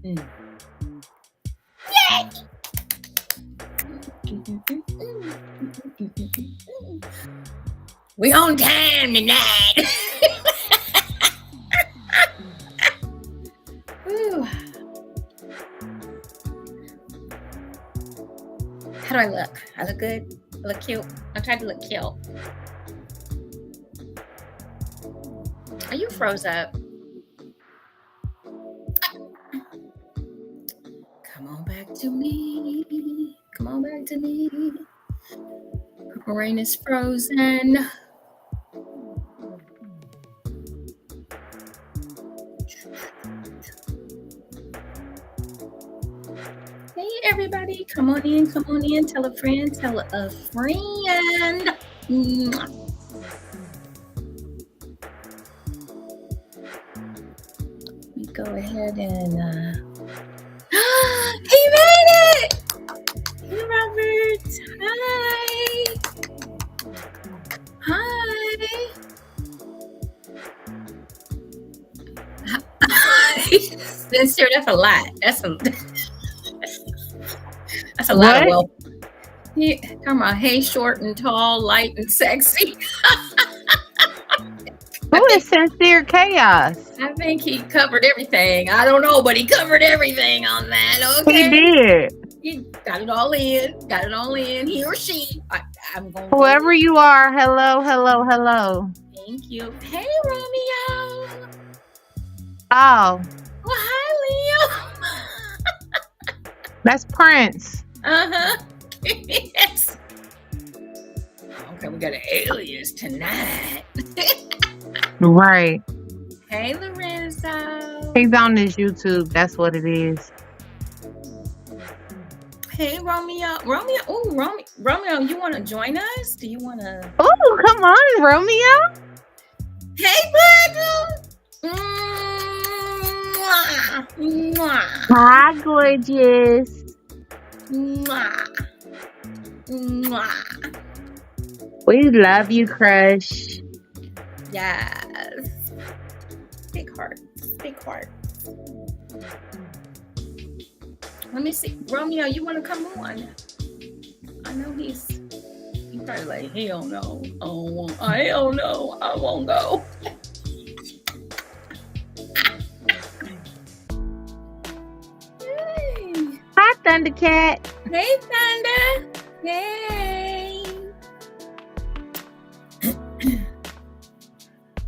Mm. We on time tonight. Ooh. How do I look? I look good? I look cute? I tried to look cute. Are you froze up? Come on back to me. Come on back to me. Purple Rain is frozen. Hey, everybody. Come on in. Come on in. Tell a friend. Tell a friend. Mwah. Let me go ahead and... He made it! Hey, Robert. Hi. Hi. Sincere, that's a lot. That's a lot of wealth. Yeah, come on. Hey, short and tall, light and sexy. Who is Sincere Chaos? I think he covered everything. I don't know, but he covered everything on that. Okay. He did. He got it all in. Got it all in. He or she. I'm going. Whoever you are, hello, hello, hello. Thank you. Hey, Romeo. Oh. Well, hi, Leo. That's Prince. Uh-huh. Yes. Okay, we got an alias tonight. Right. Hey, Lorenzo. He's on this YouTube. That's what it is. Hey, Romeo. Romeo, you want to join us? Do you want to? Oh, come on, Romeo. Hey, Blackle. Mwah. Hi, gorgeous. Mwah. Mwah. We love you, crush. Yes. Big hearts. Big hearts. Let me see. Romeo, you want to come on? I know he's probably like, hell no. I don't know. I won't go. Hey. Hi, Thundercat. Hey, Thunder. Hey.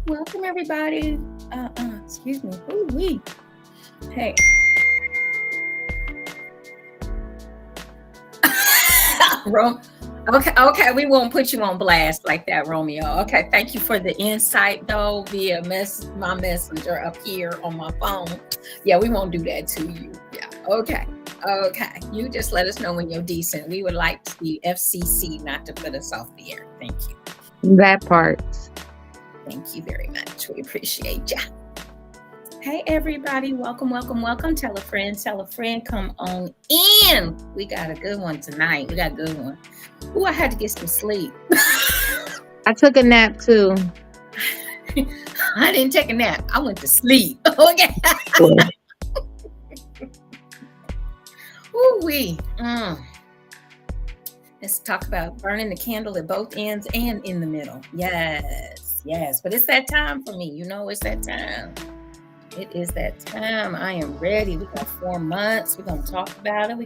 Welcome, everybody. Excuse me. Ooh, wee. Hey. Okay, we won't put you on blast like that, Romeo. Okay, thank you for the insight, though, via my messenger up here on my phone. Yeah, we won't do that to you. Yeah, okay. You just let us know when you're decent. We would like the FCC not to put us off the air. Thank you. That part. Thank you very much. We appreciate ya. Hey, everybody. Welcome. Tell a friend. Come on in. We got a good one tonight. Ooh, I had to get some sleep. I took a nap, too. I didn't take a nap. I went to sleep. Okay. Ooh-wee. Let's talk about burning the candle at both ends and in the middle. Yes. But it's that time for me. You know, it's that time. It is that time. I am ready. We got 4 months. We're going to talk about it.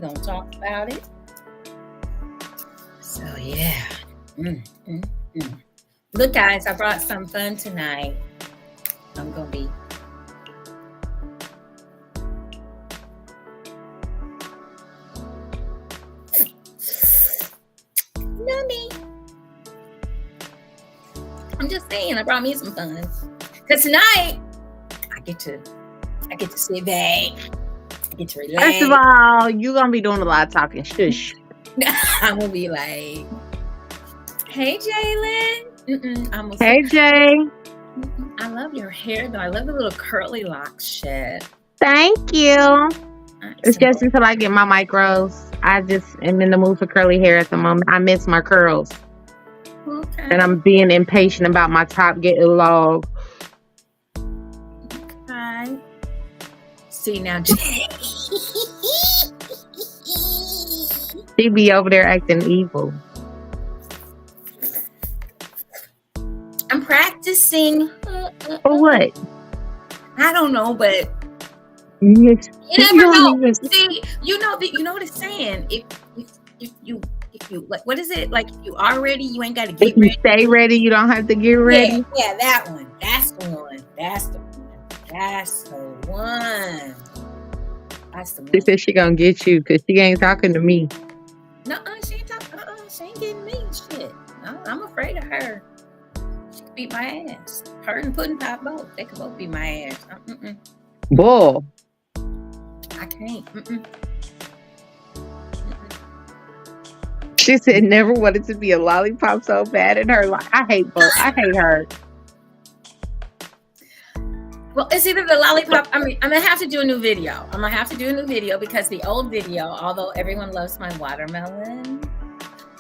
So, yeah. Look, guys, I brought some fun tonight. I'm going to be... Nummy. I'm just saying, I brought me some fun. Because tonight... I get to sit back. I get to relax. First of all, you're going to be doing a lot of talking. Shush. I'm going to be like, hey, Jalen. Hey, Jay. I love your hair, though. I love the little curly locks shit. Thank you. It's just until I get my micros. I just am in the mood for curly hair at the moment. I miss my curls. Okay. And I'm being impatient about my top getting long. See now, She be over there acting evil. I'm practicing. For what? I don't know, but Yes. you never know. See, you know what it's saying. If you like, what is it like? If you are ready, you ain't got to get ready. Stay ready. You don't have to get ready. Yeah, that one. That's the one. That's the one. That's the one. That's the one. She said she gonna get you because she ain't talking to me. No, she ain't talking. She ain't getting me. Shit. No, I'm afraid of her. She could beat my ass. Her and Pudding Pop both. They could both beat my ass. Bull. I can't. She said never wanted to be a lollipop so bad in her life. I hate both. I hate her. Well, it's either the lollipop. I mean, I'm gonna have to do a new video. I'm gonna have to do a new video because the old video, although everyone loves my watermelon,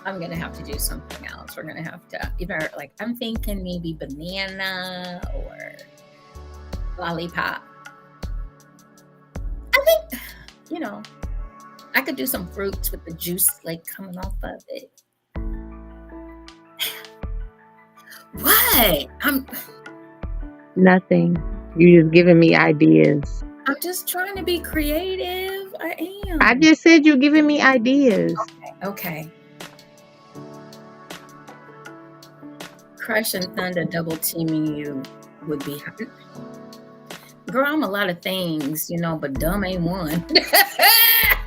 I'm gonna have to do something else. We're gonna have to either, like, I'm thinking maybe banana or lollipop. I think, I could do some fruits with the juice like coming off of it. What? Nothing. You just giving me ideas. I'm just trying to be creative. I am. I just said you're giving me ideas. Okay. Crush and Thunder double teaming you would be hot. Girl, I'm a lot of things, but dumb ain't one.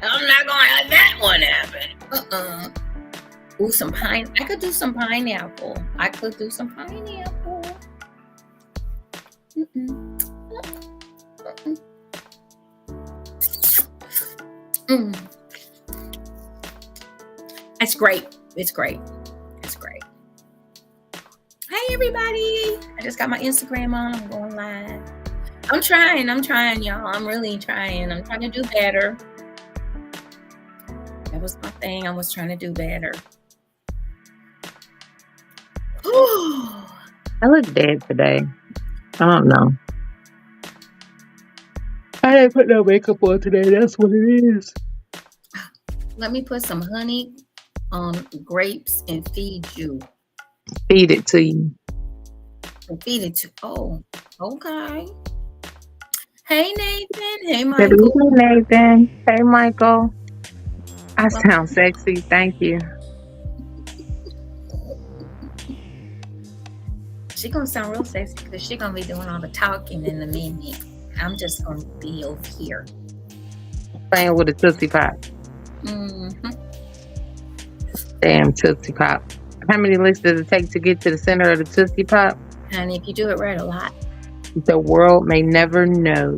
I'm not gonna let that one happen. Ooh, I could do some pineapple. It's great. It's great. Hey, everybody. I just got my Instagram on. I'm going live. I'm trying, y'all. I'm really trying. I'm trying to do better. That was my thing. I was trying to do better. I look dead today. I don't know. I didn't put no makeup on today. That's what it is. Let me put some honey on grapes and feed you. Feed it to you. Oh, okay. Hey, Nathan. Hey, Good Michael. evening, Nathan. Hey, Michael. I sound sexy. Thank you. She gonna sound real sexy because she gonna be doing all the talking in a minute. I'm just gonna be over here playing with a Tootsie Pop. Damn Tootsie Pop. How many licks does it take to get to the center of the Tootsie Pop? And if you do it right, a lot. The world may never know.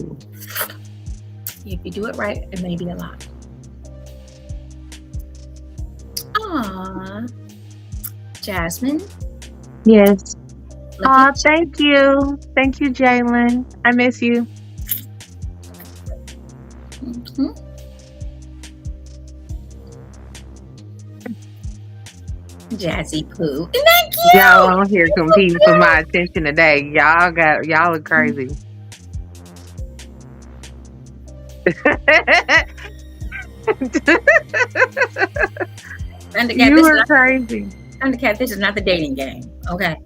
If you do it right, it may be a lot. Aww. Jasmine? Yes. Aw, thank you. Thank you, Jalen. I miss you. Jazzy Poo. Isn't that cute? Y'all on here competing for my attention today. Y'all are crazy. You are crazy. Thundercat, this is not the dating game. Okay.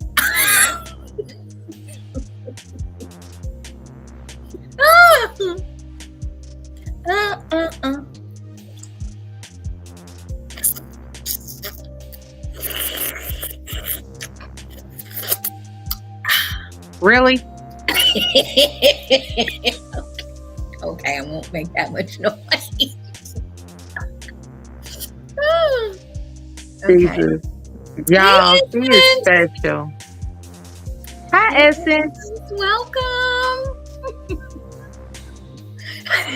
Really? Okay, I won't make that much noise. Jesus. Y'all, she is special. Hi, Essence. Welcome.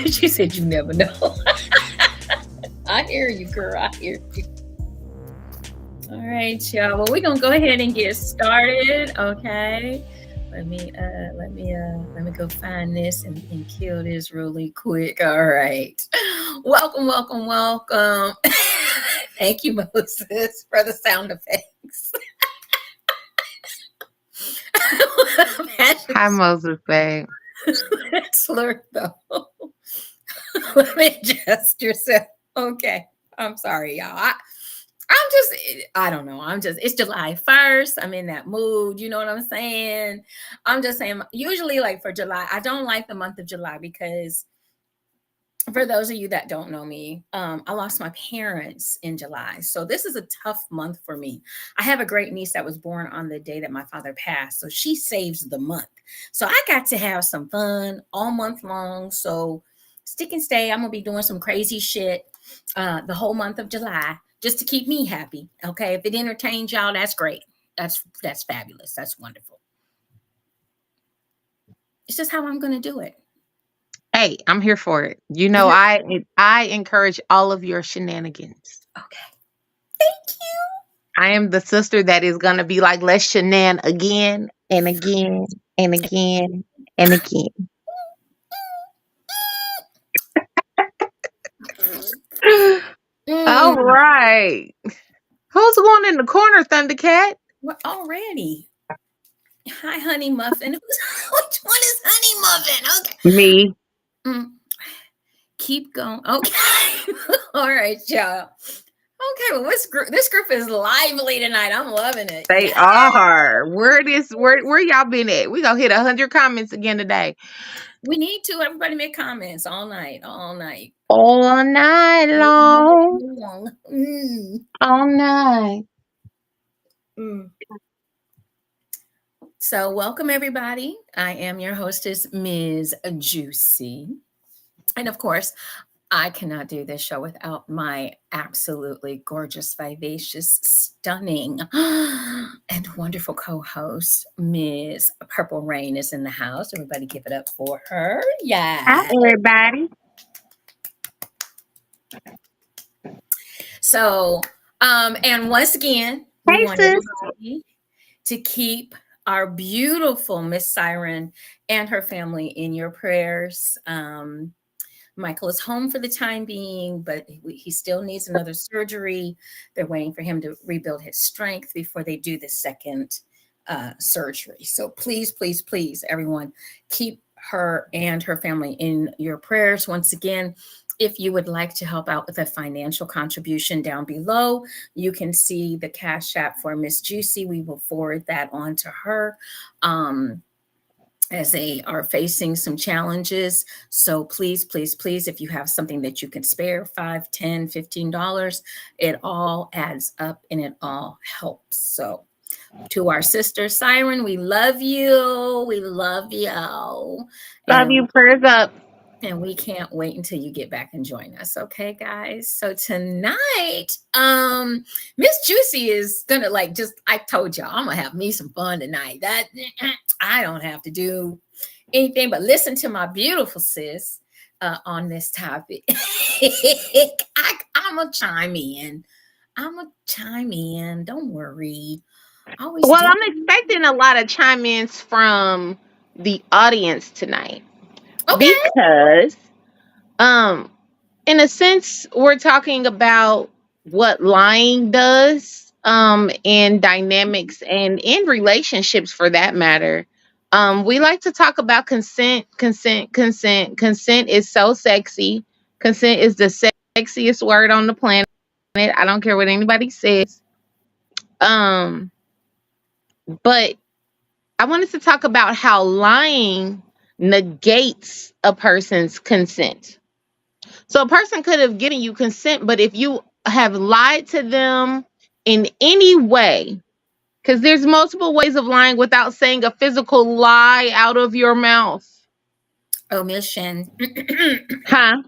She said you never know. I hear you, girl. I hear you. All right, y'all. Well, we're gonna go ahead and get started. Okay. Let me go find this and kill this really quick. All right. Welcome. Thank you, Moses, for the sound effects. Hi, Moses, babe. Slur though. Let me adjust yourself. Okay. I'm sorry, y'all. I'm just, I don't know. It's July 1st. I'm in that mood. You know what I'm saying? I'm just saying, usually, like for July, I don't like the month of July because for those of you that don't know me, I lost my parents in July. So this is a tough month for me. I have a great niece that was born on the day that my father passed. So she saves the month. So I got to have some fun all month long. So stick and stay. I'm going to be doing some crazy shit the whole month of July just to keep me happy. Okay. If it entertains y'all, that's great. That's fabulous. That's wonderful. It's just how I'm going to do it. Hey, I'm here for it. You know, I encourage all of your shenanigans. Okay. Thank you. I am the sister that is gonna be like, let's shenan again and again and again and again. All right. Who's going in the corner, Thundercat? We're already. Hi, Honey Muffin. Which one is Honey Muffin? Okay. Me. Keep going. Okay. All right, y'all. Okay, well, this group is lively tonight. I'm loving it. They are. Where y'all been at? We gonna hit 100 comments again today. We need to. Everybody make comments all night. All night. All night long. All night. So welcome everybody. I am your hostess, Ms. JewCee. And of course, I cannot do this show without my absolutely gorgeous, vivacious, stunning, and wonderful co-host, Ms. Purple Rain is in the house. Everybody give it up for her. Yeah. Hi, everybody. So, and once again, we want everybody to keep our beautiful Miss Siren and her family in your prayers. Michael is home for the time being, but he still needs another surgery. They're waiting for him to rebuild his strength before they do the second surgery. So please, please, please, everyone, keep her and her family in your prayers. Once again, if you would like to help out with a financial contribution down below, you can see the Cash App for Miss JewCee. We will forward that on to her. As they are facing some challenges. So please, please, please, if you have something that you can spare, $5, $10, $15, it all adds up and it all helps. So to our sister Siren, we love you. We love you. Love you. Prayers up. And we can't wait until you get back and join us. Okay, guys. So tonight, Miss JewCee is gonna I told y'all, I'm gonna have me some fun tonight. That I don't have to do anything but listen to my beautiful sis on this topic. I'm gonna chime in. Don't worry. I'm expecting a lot of chime ins from the audience tonight. Okay. Because in a sense, we're talking about what lying does in dynamics and in relationships for that matter. We like to talk about consent. Consent is so sexy. Consent is the sexiest word on the planet. I don't care what anybody says. But I wanted to talk about how lying negates a person's consent. So a person could have given you consent, but if you have lied to them in any way, because there's multiple ways of lying without saying a physical lie out of your mouth. Omission. Huh?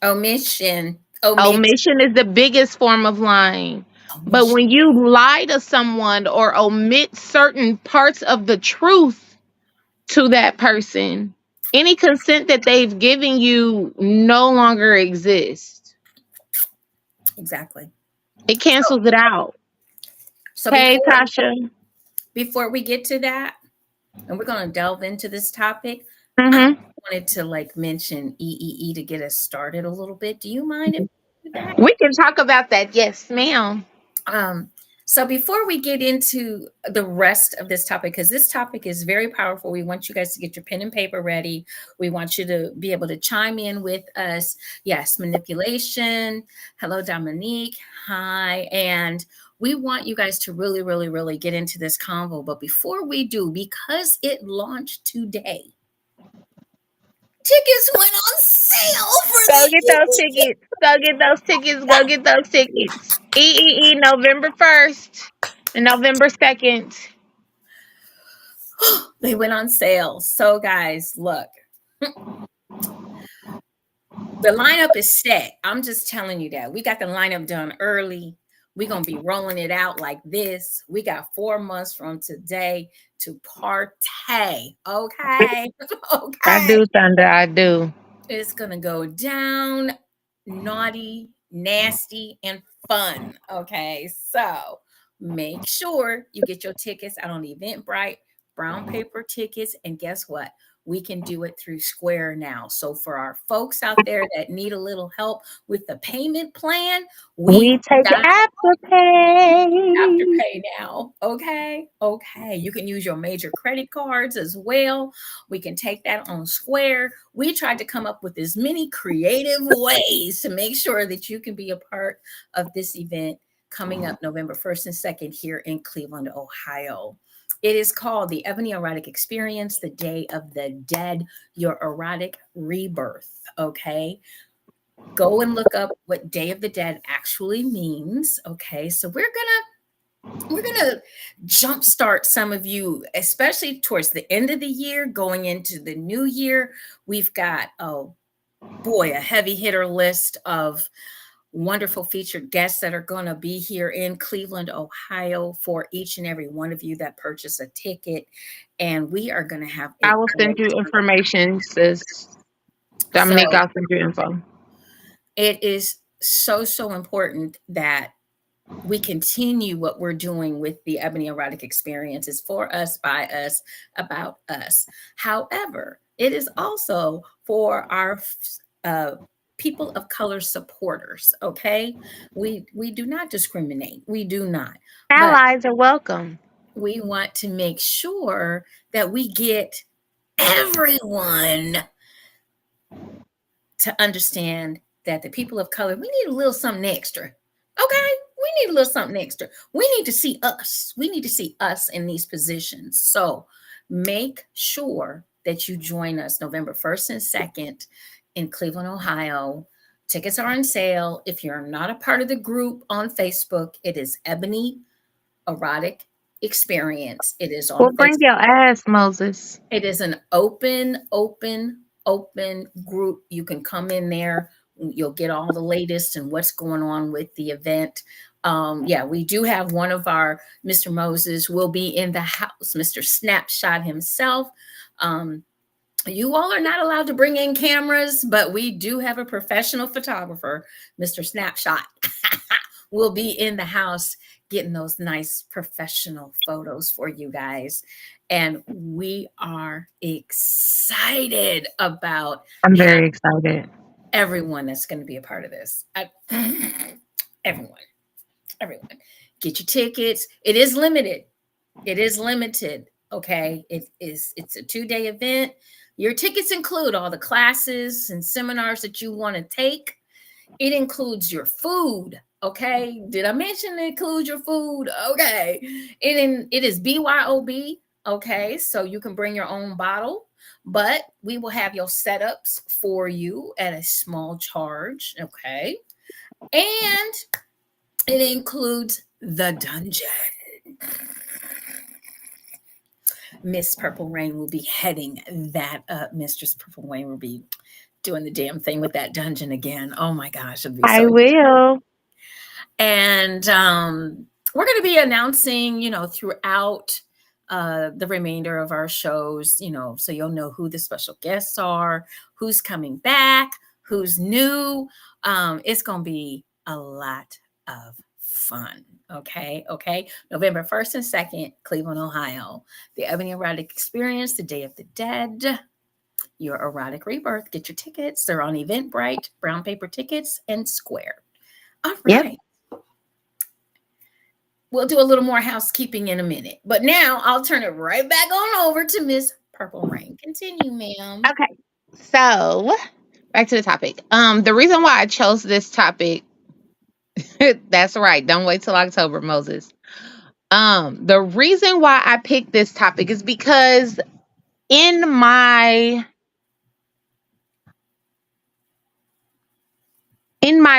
Omission. Omission is the biggest form of lying. But when you lie to someone or omit certain parts of the truth to that person, any consent that they've given you no longer exists. Exactly. It cancels it out. So hey, Tasha. Before we get to that, and we're going to delve into this topic, I wanted to mention EEE to get us started a little bit. Do you mind if we do that? We can talk about that. Yes, ma'am. So before we get into the rest of this topic, because this topic is very powerful, we want you guys to get your pen and paper ready. We want you to be able to chime in with us. Yes, manipulation. Hello, Dominique. Hi. And we want you guys to really, really, really get into this convo. But before we do, because it launched today, tickets went on sale for Go get those the tickets. Go get those tickets. Go get those tickets. November 1st and November 2nd. they went on sale. So guys, look, the lineup is set. I'm just telling you that. We got the lineup done early. We're going to be rolling it out like this. We got 4 months from today to partay. Okay. I Okay. do, Thunder. I do. It's going to go down naughty, nasty, and fun. Okay. So make sure you get your tickets out on Eventbrite, brown paper tickets. And guess what? We can do it through Square now. So for our folks out there that need a little help with the payment plan, we We take got Afterpay. Afterpay now. Okay. Okay. You can use your major credit cards as well. We can take that on Square. We tried to come up with as many creative ways to make sure that you can be a part of this event coming up November 1st and 2nd here in Cleveland, Ohio. It is called the Ebony Erotic Experience, the Day of the Dead, your erotic rebirth. Okay. Go and look up what Day of the Dead actually means. Okay. So we're gonna jumpstart some of you, especially towards the end of the year, going into the new year. We've got, oh boy, a heavy hitter list of wonderful featured guests that are going to be here in Cleveland, Ohio, for each and every one of you that purchase a ticket. And we are going to have I a will send great you time. information, sis. Dominique, So I'll send you info. it is so, so important that we continue what we're doing with the Ebony Erotic Experience. It's for us, by us, about us. However, it is also for our uh, people of color supporters. Okay, we do not discriminate. We do not, but Allies are welcome. we want to make sure that we get everyone to understand that the people of color, we need a little something extra. Okay? We need a little something extra. We need to see us. We need to see us in these positions. So make sure that you join us November 1st and 2nd in Cleveland, Ohio. Tickets are on sale. If you're not a part of the group on Facebook, it is Ebony Erotic Experience. It is Well, on bring Facebook. your ass, Moses. It is an open group. You can come in there. You'll get all the latest and what's going on with the event. Yeah, we do have one of our Mr. Moses will be in the house, Mr. Snapshot himself. Um, you all are not allowed to bring in cameras, but we do have a professional photographer, Mr. Snapshot, will be in the house getting those nice professional photos for you guys. And we are excited about I'm having very excited. everyone that's going to be a part of this. Everyone, everyone, get your tickets. It is limited. It is limited. Okay. It's a 2-day event. Your tickets include all the classes and seminars that you want to take. It includes your food. Okay. Did I mention it includes your food? Okay. It is BYOB. Okay. So you can bring your own bottle, but we will have your setups for you at a small charge. Okay. And it includes the dungeon. Miss Purple Rain will be heading that up. Mistress Purple Rain will be doing the damn thing with that dungeon again. Oh my gosh, it'll be I so. will. And we're going to be announcing, throughout the remainder of our shows, so you'll know who the special guests are, who's coming back, who's new. It's going to be a lot of fun. Okay. Okay. November 1st and 2nd, Cleveland, Ohio. The Ebony Erotic Experience, the Day of the Dead, your erotic rebirth. Get your tickets. They're on Eventbrite, brown paper tickets, and Square. All Yep. right. we'll do a little more housekeeping in a minute. But now I'll turn it right back on over to Miss Purple Rain. Continue, ma'am. Okay. So back to the topic. The reason why I chose this topic, that's right. Don't wait till October, Moses. The reason why I picked this topic is because in my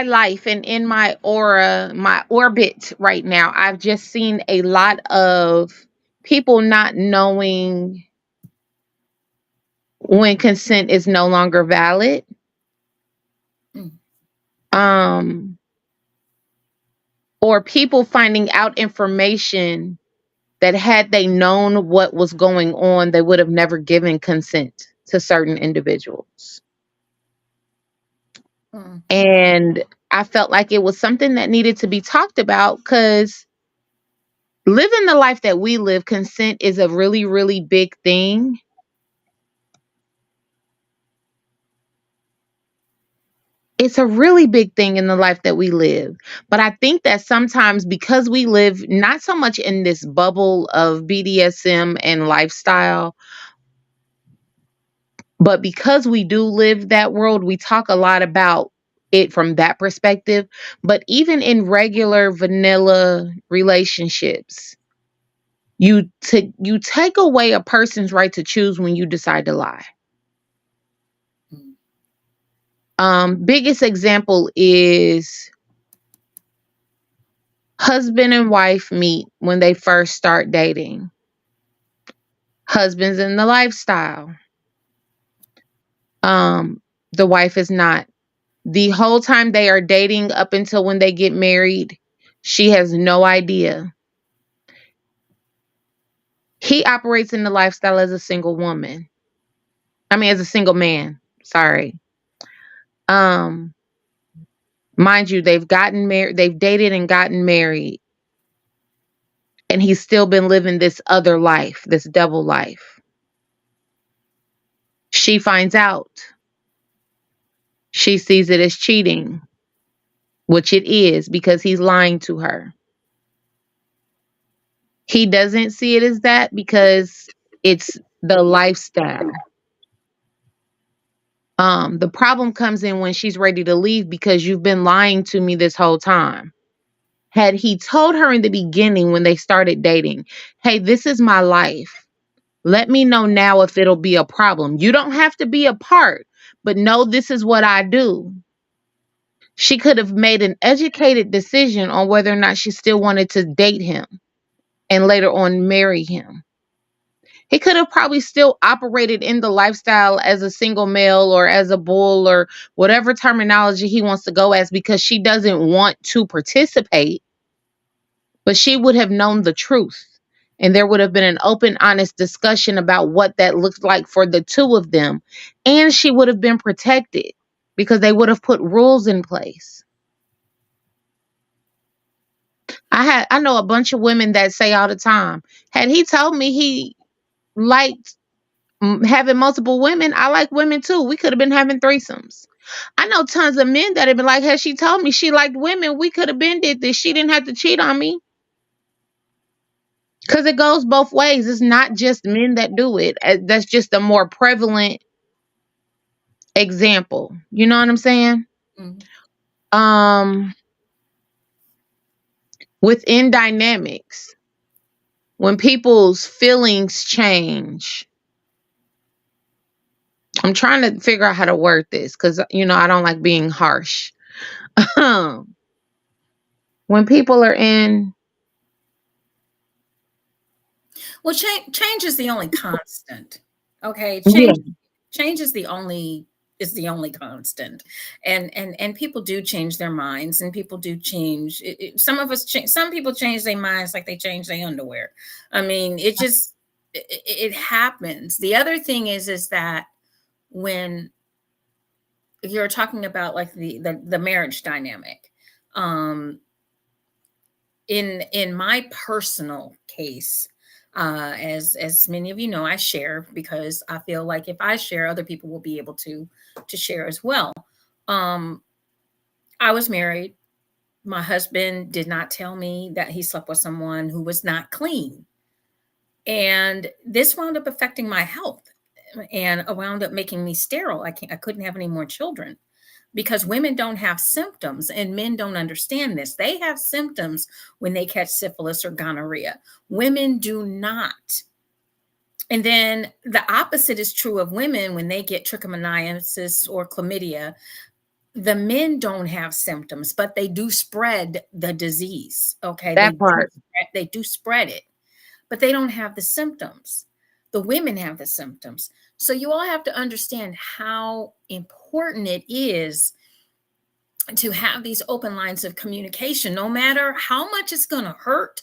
life and in my aura, my orbit right now, I've just seen a lot of people not knowing when consent is no longer valid. Mm. Um, or people finding out information that had they known what was going on, they would have never given consent to certain individuals. Mm. And I felt like it was something that needed to be talked about because living the life that we live, consent is a really, really big thing. It's a really big thing in the life that we live. But I think that sometimes because we live not so much in this bubble of BDSM and lifestyle, but because we do live that world, we talk a lot about it from that perspective. But even in regular vanilla relationships, you take away a person's right to choose when you decide to lie. Mm. Biggest example is husband and wife meet when they first start dating. Husband's in the lifestyle. The wife is not. The whole time they are dating up until when they get married, she has no idea. He operates in the lifestyle as a single woman. I mean, as a single man. Sorry. Um, Mind you, they've gotten married, they've dated and gotten married, and he's still been living this other life, this devil life. She finds out. She sees it as cheating, which it is because he's lying to her. He doesn't see it as that because it's the lifestyle. The problem comes in when she's ready to leave because you've been lying to me this whole time. Had he told her in the beginning when they started dating, hey, this is my life. Let me know now if it'll be a problem. You don't have to be a part, but no, this is what I do. She could have made an educated decision on whether or not she still wanted to date him and later on marry him. He could have probably still operated in the lifestyle as a single male or as a bull or whatever terminology he wants to go as because she doesn't want to participate, but she would have known the truth. And there would have been an open, honest discussion about what that looked like for the two of them. And she would have been protected because they would have put rules in place. I know a bunch of women that say all the time, had he told me he liked having multiple women, I like women too. We could have been having threesomes. I know tons of men that have been like, had she told me she liked women, we could have been did this. She didn't have to cheat on me. Because it goes both ways. It's not just men that do it. That's just a more prevalent example. You know what I'm saying? Mm. Um, Within dynamics, when people's feelings change, I'm trying to figure out how to word this because I don't like being harsh. When people are in, Well, change is the only constant. Okay, yeah, change is the only constant, and people do change their minds, and people do change. Some of us change. Some people change their minds like they change their underwear. I mean, it happens. The other thing is that when you're talking about like the marriage dynamic, um, in my personal case, as many of you know, I share because I feel like if I share, other people will be able to share as well. um I was married My husband did not tell me that he slept with someone who was not clean. And this wound up affecting my health and wound up making me sterile. I couldn't have any more children because women don't have symptoms and men don't understand this. They have symptoms when they catch syphilis or gonorrhea. Women do not. And then the opposite is true of women when they get trichomoniasis or chlamydia. The men don't have symptoms, but they do spread the disease. Okay. That part. They do spread it, but they don't have the symptoms. The women have the symptoms. So you all have to understand how important it is to have these open lines of communication, no matter how much it's going to hurt.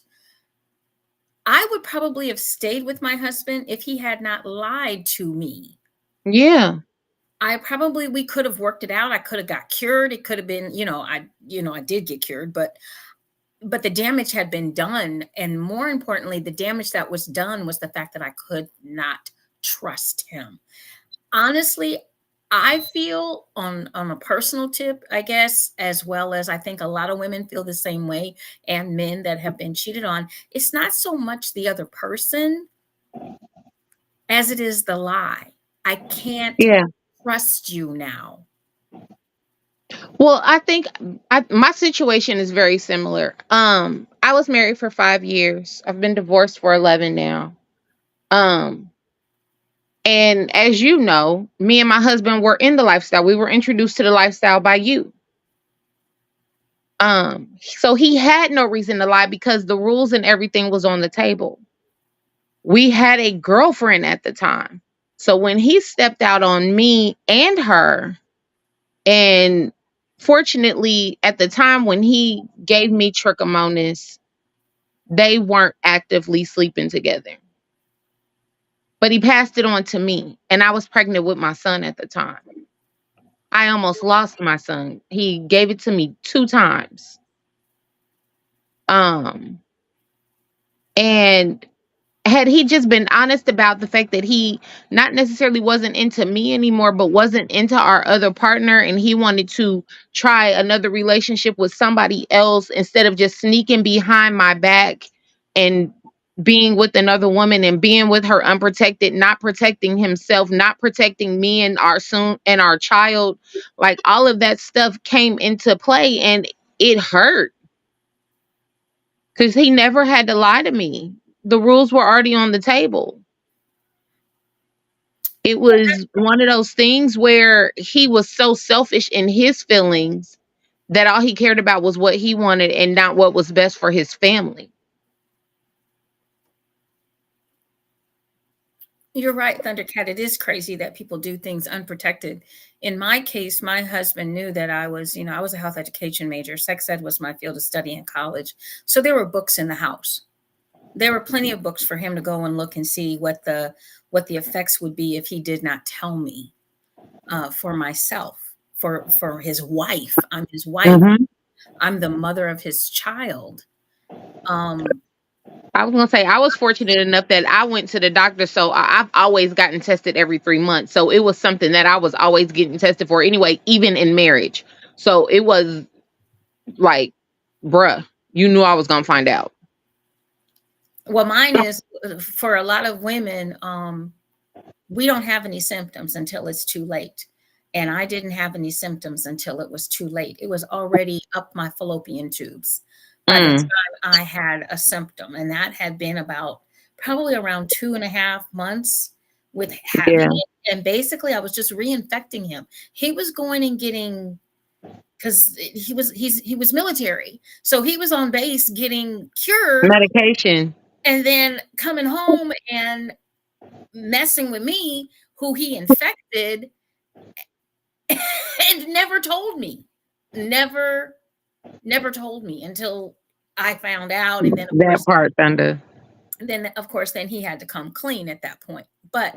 I would probably have stayed with my husband if he had not lied to me. Yeah. We could have worked it out. I could have got cured. It could have been, I did get cured, but the damage had been done. And more importantly, the damage that was done was the fact that I could not trust him. Honestly, I feel on a personal tip, I guess, as well as I think a lot of women feel the same way, and men that have been cheated on. It's not so much the other person as it is the lie. I can't Yeah. trust you now. Well, I think my situation is very similar. I was married for 5 years. I've been divorced for 11 now. Um, and as you know, me and my husband were in the lifestyle. We were introduced to the lifestyle by you. So he had no reason to lie because the rules and everything was on the table. We had a girlfriend at the time. So when he stepped out on me and her, and fortunately at the time when he gave me trichomonas, they weren't actively sleeping together. But he passed it on to me, and I was pregnant with my son at the time. I almost lost my son. He gave it to me 2 times. Um, and had he just been honest about the fact that he not necessarily wasn't into me anymore, but wasn't into our other partner, and he wanted to try another relationship with somebody else instead of just sneaking behind my back and being with another woman and being with her unprotected, not protecting himself, not protecting me and our child, like all of that stuff came into play, and it hurt because he never had to lie to me. The rules were already on the table. It was one of those things where he was so selfish in his feelings that all he cared about was what he wanted and not what was best for his family. You're right, Thundercat. It is crazy that people do things unprotected. In my case, my husband knew that I was a health education major. Sex ed was my field of study in college. So there were books in the house. There were plenty of books for him to go and look and see what the effects would be if he did not tell me for myself, for his wife. I'm his wife. Mhm. I'm the mother of his child. Um, I was gonna say I was fortunate enough that I went to the doctor, so I've always gotten tested every 3 months. So it was something that I was always getting tested for anyway, even in marriage. So it was like, bruh, you knew I was gonna find out. well, mine is for a lot of women. We don't have any symptoms until it's too late. And I didn't have any symptoms until it was too late. It was already up my fallopian tubes by the Mm, time I had a symptom. And that had been about probably around 2.5 months with having yeah, it. And basically I was just reinfecting him. He was going and getting, because he was military. So he was on base getting cured medication. and then coming home and messing with me, who he infected, and never told me. Never, never told me until I found out. And That part, Thunder. then of course, then he had to come clean at that point. But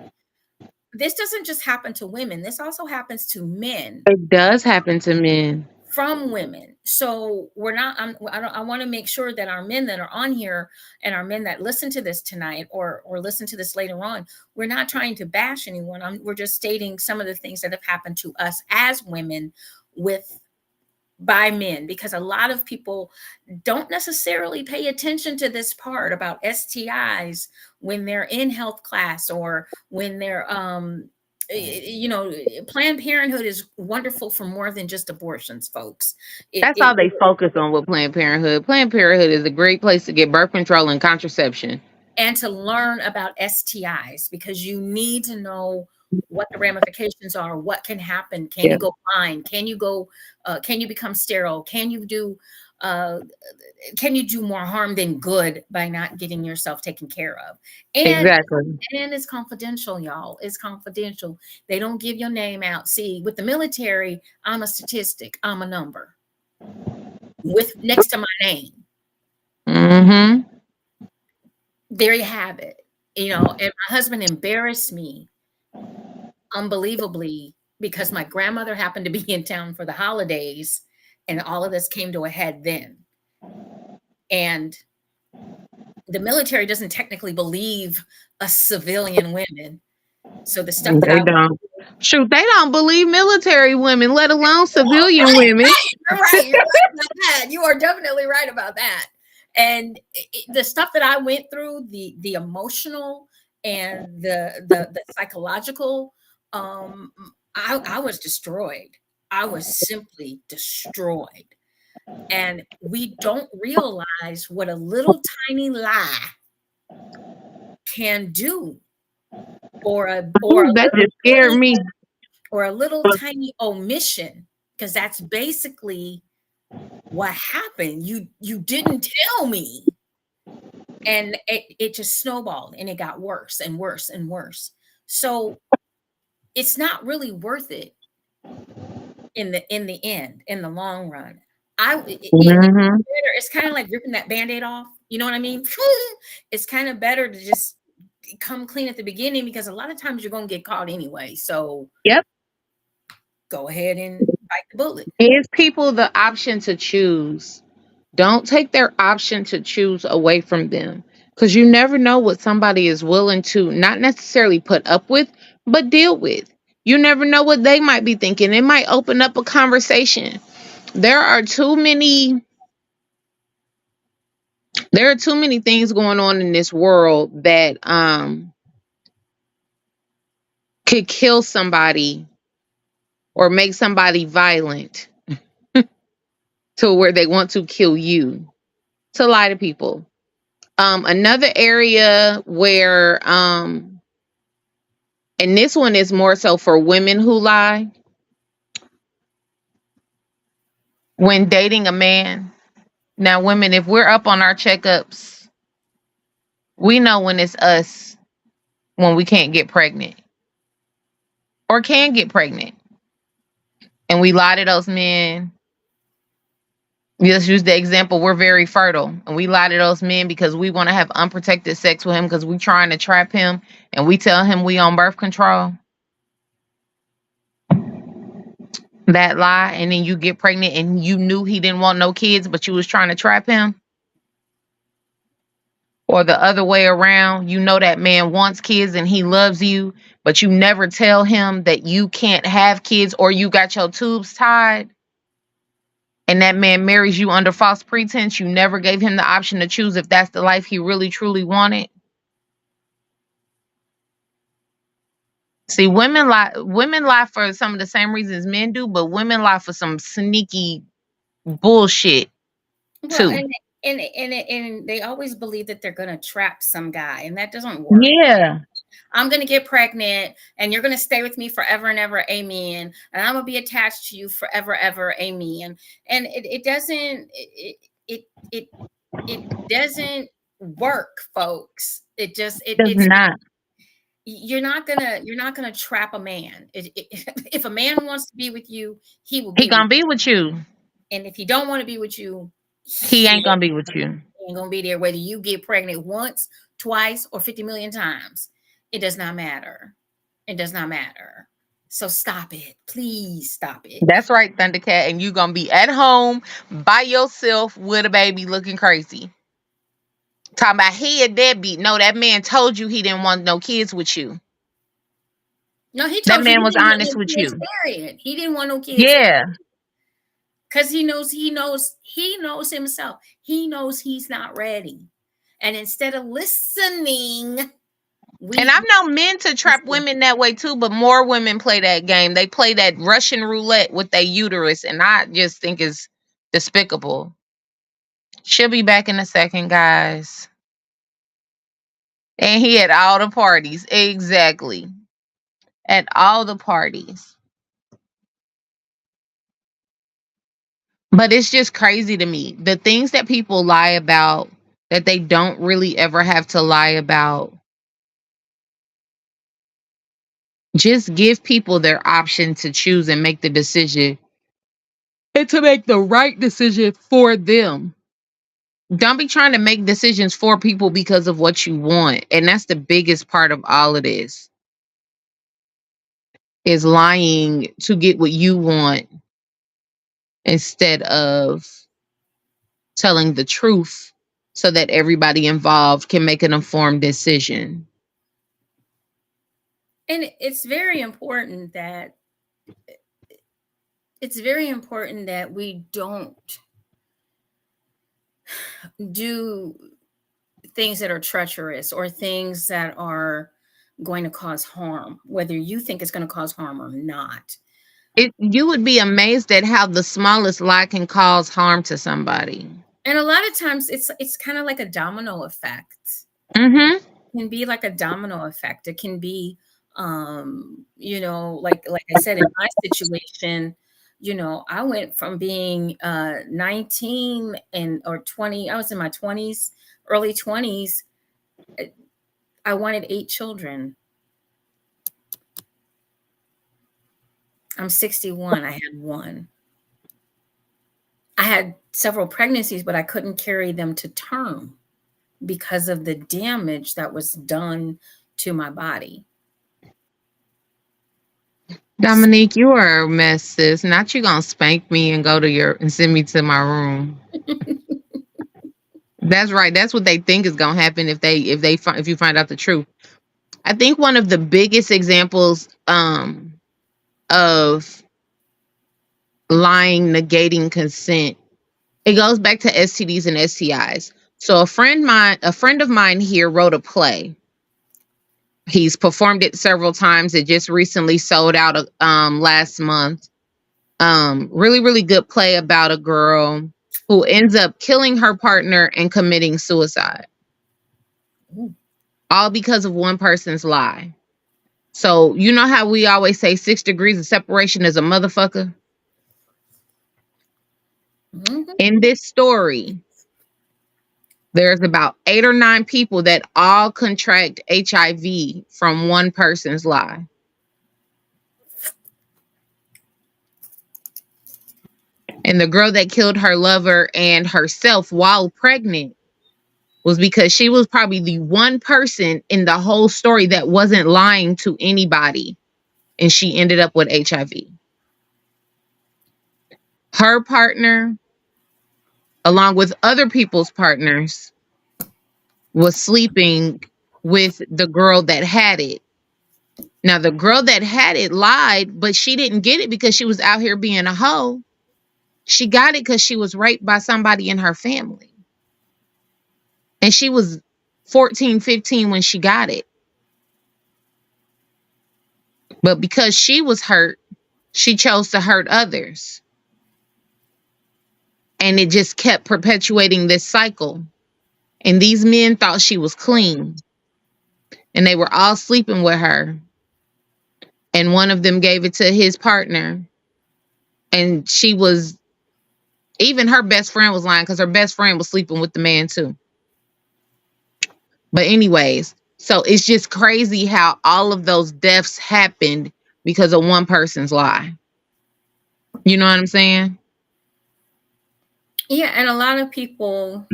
this doesn't just happen to women. This also happens to men It does happen to men. from women. So we're not, I want to make sure that our men that are on here and our men that listen to this tonight or listen to this later on, we're not trying to bash anyone. We're just stating some of the things that have happened to us as women with by men, because a lot of people don't necessarily pay attention to this part about STIs when they're in health class, or when they're you know, Planned Parenthood is wonderful for more than just abortions, folks. it, That's it all they focus on with Planned Parenthood. Planned Parenthood is a great place to get birth control and contraception. and to learn about STIs, because you need to know what the ramifications are, what can happen. Can Yeah, you go blind? Can you go? Can you become sterile? Uh, can you do more harm than good by not getting yourself taken care of? And exactly. it's confidential, y'all. It's confidential. They don't give your name out. See, with the military, I'm a statistic. I'm a number with next to my name. Mm-hmm. There you have it. You know, and my husband embarrassed me unbelievably, because my grandmother happened to be in town for the holidays, and all of this came to a head then. And the military doesn't technically believe us civilian women. So the stuff that They I don't. Shoot, they don't believe military women, let alone civilian right, women. you're right. You're right about that. You are definitely right about that. And the stuff that I went through, the emotional and the psychological, um, I was destroyed. I was simply destroyed. And we don't realize what a little tiny lie can do, or Ooh, a that little just scared tiny me. or a little tiny omission, because that's basically what happened. You didn't tell me. And it just snowballed, and it got worse and worse and worse. So it's not really worth it in the end, in the long run. Hmm. It's kind of like ripping that band-aid off. You know what I mean? It's kind of better to just come clean at the beginning, because a lot of times you're going to get caught anyway. So Yep. go ahead and bite the bullet. Give people the option to choose. Don't take their option to choose away from them. Because you never know what somebody is willing to not necessarily put up with, but deal with. You never know what they might be thinking. It might open up a conversation. There are too many there are too many things going on in this world that could kill somebody or make somebody violent to where they want to kill you. To lie to people. Another area where and this one is more so for women who lie when dating a man. Now, women, if we're up on our checkups, we know when it's us when we can't get pregnant or can get pregnant. And we lie to those men. Let's use the example, we're very fertile. And we lie to those men because we want to have unprotected sex with him because we trying to trap him and we tell him we on birth control. That lie, and then you get pregnant and you knew he didn't want no kids, but you was trying to trap him. Or the other way around, you know that man wants kids and he loves you, but you never tell him that you can't have kids or you got your tubes tied. And that man marries you under false pretense. You never gave him the option to choose if that's the life he really truly wanted. See, women lie for some of the same reasons men do, but women lie for some sneaky bullshit Well, too. and they always believe that they're going to trap some guy, and that doesn't work. Yeah. I'm going to get pregnant, and you're going to stay with me forever and ever, amen. And I'm going to be attached to you forever, ever, amen. And it doesn't it doesn't work, folks. Does It's not. you're not gonna trap a man. If a man wants to be with you, he will He be with gonna you. be with you. And if he don't want to be with you, He he ain't gonna be with you. ain't gonna be there, whether you get pregnant once, twice, or 50 million times. It does not matter. It does not matter. So stop it. Please stop it. That's right, Thundercat. And you gonna be at home by yourself with a baby looking crazy. Talking about he a deadbeat. No, that man told you he didn't want no kids with you. No, he That told you man he was didn't want honest no with kids, you. period. He didn't want no kids. Yeah. because he knows himself. He knows he's not ready. And instead of listening, And we I've known men to trap women that way too, but more women play that game. They play that Russian roulette with their uterus, and I just think it's despicable. She'll be back in a second, guys. And he at all the parties. Exactly. At all the parties. But it's just crazy to me. The things that people lie about that they don't really ever have to lie about. Just give people their option to choose and make the decision. And to make the right decision for them. Don't be trying to make decisions for people because of what you want. And that's the biggest part of all of this. Is lying to get what you want instead of telling the truth so that everybody involved can make an informed decision. and it's very important that we don't do things that are treacherous or things that are going to cause harm, whether you think it's going to cause harm or not. You would be amazed at how the smallest lie can cause harm to somebody. And a lot of times it's kind of like a domino effect. Mm-hmm. It can be like a domino effect. It can be like I said, in my situation, I went from being 19 or 20, I was in my 20s, early 20s. I wanted 8 children. I'm 61. I had one. I had several pregnancies, but I couldn't carry them to term because of the damage that was done to my body. Dominique, you are a mess, sis. Not you gonna spank me and and send me to my room. That's right. That's what they think is gonna happen if you find out the truth. I think one of the biggest examples of lying, negating consent, it goes back to STDs and STIs. So a friend of mine here wrote a play. He's performed it several times. It just recently sold out last month. Really, really good play about a girl who ends up killing her partner and committing suicide. Ooh. All because of one person's lie. So you know how we always say 6 degrees of separation is a motherfucker? Mhm. In this story, there's about 8 or 9 people that all contract HIV from one person's lie. And the girl that killed her lover and herself while pregnant was because she was probably the one person in the whole story that wasn't lying to anybody. And she ended up with HIV. Her partner, along with other people's partners, was sleeping with the girl that had it. Now, the girl that had it lied, but she didn't get it because she was out here being a hoe. She got it because she was raped by somebody in her family. And she was 14, 15 when she got it. But because she was hurt, she chose to hurt others. And it just kept perpetuating this cycle. And these men thought she was clean. And they were all sleeping with her. And one of them gave it to his partner. And even her best friend was lying because her best friend was sleeping with the man too. But anyways, so it's just crazy how all of those deaths happened because of one person's lie. You know what I'm saying? Yeah, and a lot of people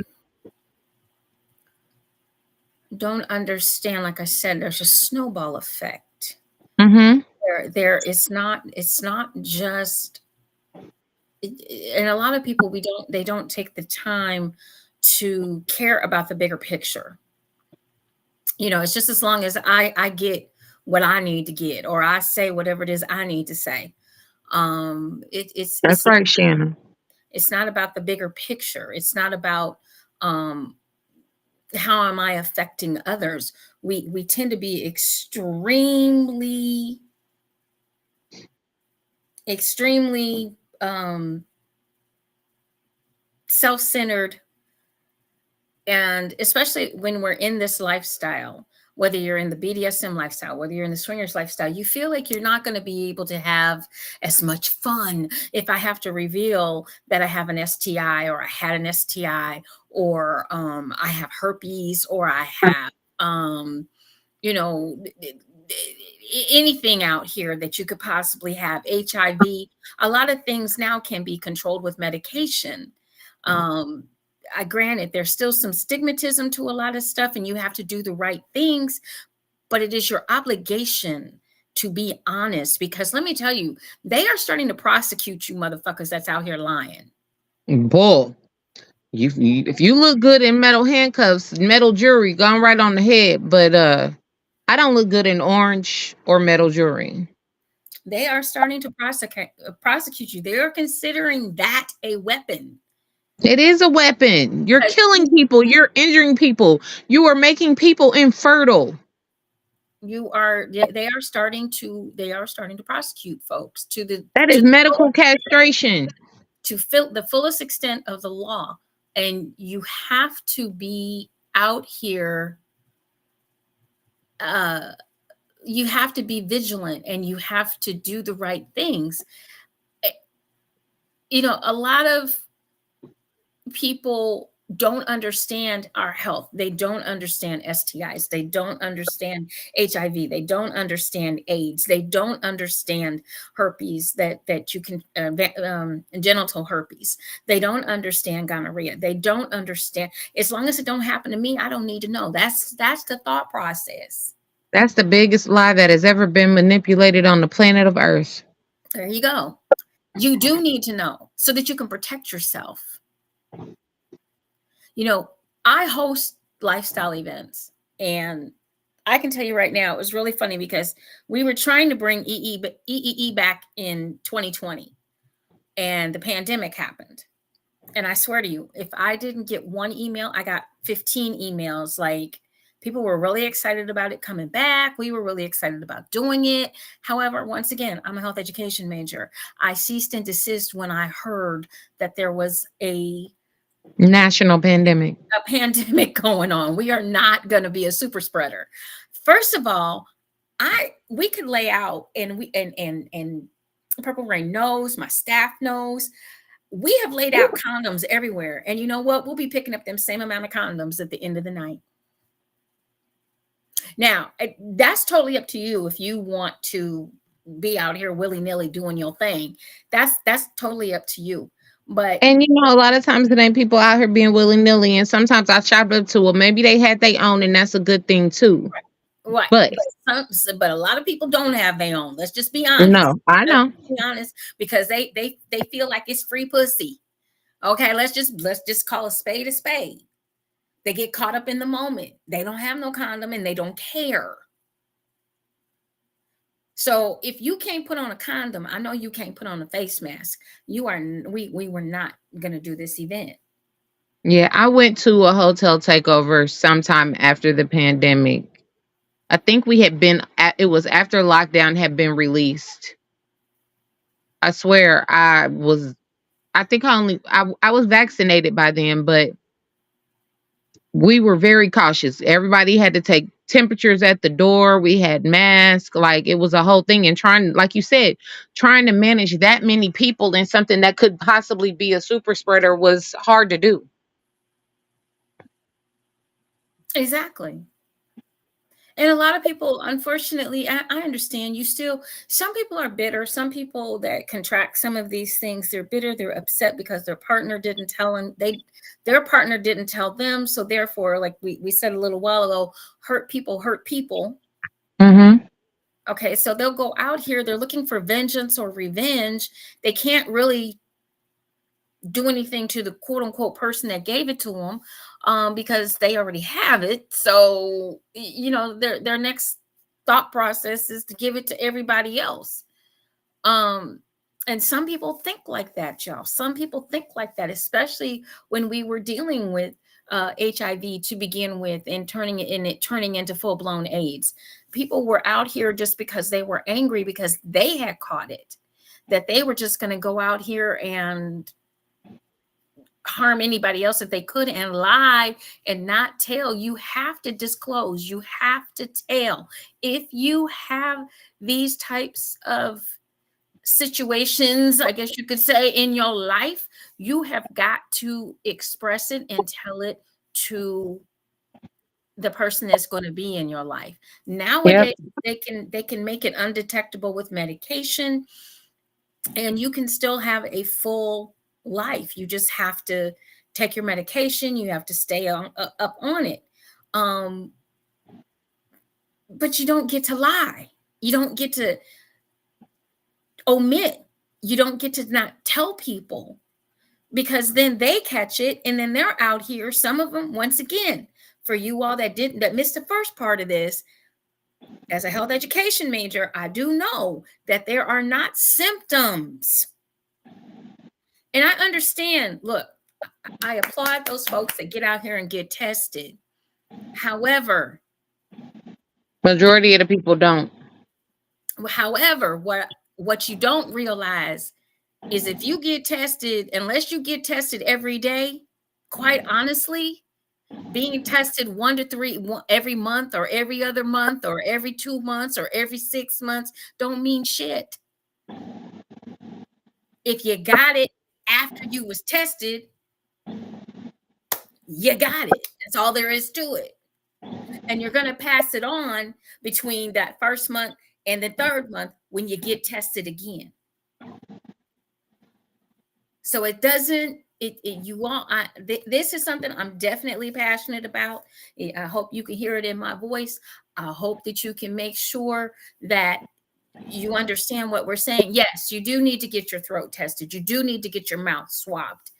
don't understand. Like I said, there's a snowball effect. Mm-hmm. It's not just, and a lot of people they don't take the time to care about the bigger picture. It's just as long as I get what I need to get, or I say whatever it is I need to say. That's right, Shannon. It's not about the bigger picture. It's not about um, how am I affecting others. We tend to be extremely self-centered, and especially when we're in this lifestyle, whether you're in the BDSM lifestyle, whether you're in the swingers lifestyle, you feel like you're not going to be able to have as much fun if I have to reveal that I have an STI, or I had an STI, or I have herpes, or I have you know, anything out here that you could possibly have, HIV. A lot of things now can be controlled with medication. Um, I granted there's still some stigmatism to a lot of stuff, and you have to do the right things, but it is your obligation to be honest, because let me tell you, they are starting to prosecute you motherfuckers that's out here lying. Bull. If you look good in metal handcuffs, metal jewelry, gone right on the head. But I don't look good in orange or metal jewelry. They are starting to prosecute you. They are considering that a weapon. It is a weapon. You're killing people. You're injuring people. You are making people infertile. They are starting to prosecute folks to the That is to medical castration. to fill the fullest extent of the law. And you have to be out here, uh you have to be vigilant, and you have to do the right things. Eh, a lot of people don't understand our health. They don't understand STIs. They don't understand HIV. They don't understand AIDS. They don't understand herpes, that you can genital herpes. They don't understand gonorrhea. They don't understand. As long as it don't happen to me, I don't need to know. That's the thought process. That's the biggest lie that has ever been manipulated on the planet of Earth. There you go. You do need to know so that you can protect yourself. I host lifestyle events, and I can tell you right now, it was really funny because we were trying to bring EEE back in 2020, and the pandemic happened. And I swear to you, if I didn't get one email, I got 15 emails. Like, people were really excited about it coming back. We were really excited about doing it. However, once again, I'm a health education major. I ceased and desist when I heard that there was a National pandemic. pandemic going on. We are not going to be a super spreader. First of all, we could lay out, and Purple Rain knows, my staff knows, we have laid out condoms everywhere. And you know what? We'll be picking up them same amount of condoms at the end of the night. Now, that's totally up to you if you want to be out here willy-nilly doing your thing. That's totally up to you. But And a lot of times it ain't people out here being willy nilly, and sometimes I chop up to, well, maybe they had their own, and that's a good thing too. right, But but a lot of people don't have their own. Let's just be honest. no, I know. Let's be honest, because they feel like it's free pussy. Okay, let's just call a spade a spade. They get caught up in the moment. They don't have no condom, and they don't care. So if you can't put on a condom, I know you can't put on a face mask. We were not going to do this event. Yeah, I went to a hotel takeover sometime after the pandemic. I think we had been it was after lockdown had been released. I swear I think I was vaccinated by then, but we were very cautious. Everybody had to take temperatures at the door. We had masks. Like, it was a whole thing. And trying, like you said, trying to manage that many people in something that could possibly be a super spreader was hard to do. Exactly. And a lot of people, unfortunately, I understand some people are bitter. Some people that contract some of these things, they're bitter, they're upset because their partner didn't tell them, their partner didn't tell them. So therefore, like we said a little while ago, hurt people hurt people. Mm-hmm. Okay, so they'll go out here, they're looking for vengeance or revenge. They can't really do anything to the quote unquote person that gave it to them, because they already have it. So, their next thought process is to give it to everybody else. And some people think like that, y'all. Some people think like that, especially when we were dealing with HIV to begin with, and turning into full blown AIDS. People were out here just because they were angry because they had caught it, that they were just going to go out here and harm anybody else that they could and lie and not tell. You have to disclose. You have to tell. If you have these types of situations, I guess you could say, in your life, you have got to express it and tell it to the person that's going to be in your life. Yep. Nowadays, they can make it undetectable with medication, and you can still have a full life. You just have to take your medication. You have to stay up on it. Um, but you don't get to lie. You don't get to omit. You don't get to not tell people, because then they catch it and then they're out here. Some of them, once again, for you all that missed the first part of this, as a health education major, I do know that there are not symptoms. And I understand, look, I applaud those folks that get out here and get tested. However, Majority of the people don't. What you don't realize is, if you get tested, unless you get tested every day, quite honestly, being tested 1 to 3 every month, or every other month, or every 2 months, or every 6 months don't mean shit. If you got it after you was tested, you got it. That's all there is to it. And you're going to pass it on between that first month and the third month when you get tested again. So it doesn't, this is something I'm definitely passionate about. I hope you can hear it in my voice. I hope that you can make sure that you understand what we're saying. Yes, you do need to get your throat tested. You do need to get your mouth swabbed.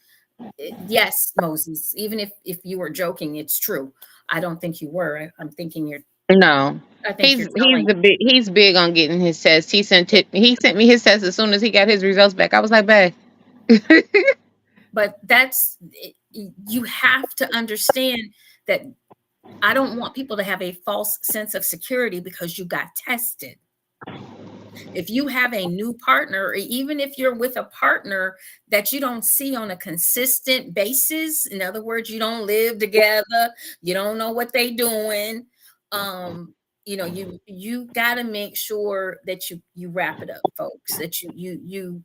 Yes, Moses, even if you were joking, it's true. I don't think you were. I'm thinking you're, No. I think you're He's big on getting his test. He sent me his test as soon as he got his results back. I was like, babe. but you have to understand that I don't want people to have a false sense of security because you got tested. If you have a new partner, or even if you're with a partner that you don't see on a consistent basis, in other words, you don't live together, you don't know what they doing, you got to make sure that you wrap it up, folks, that you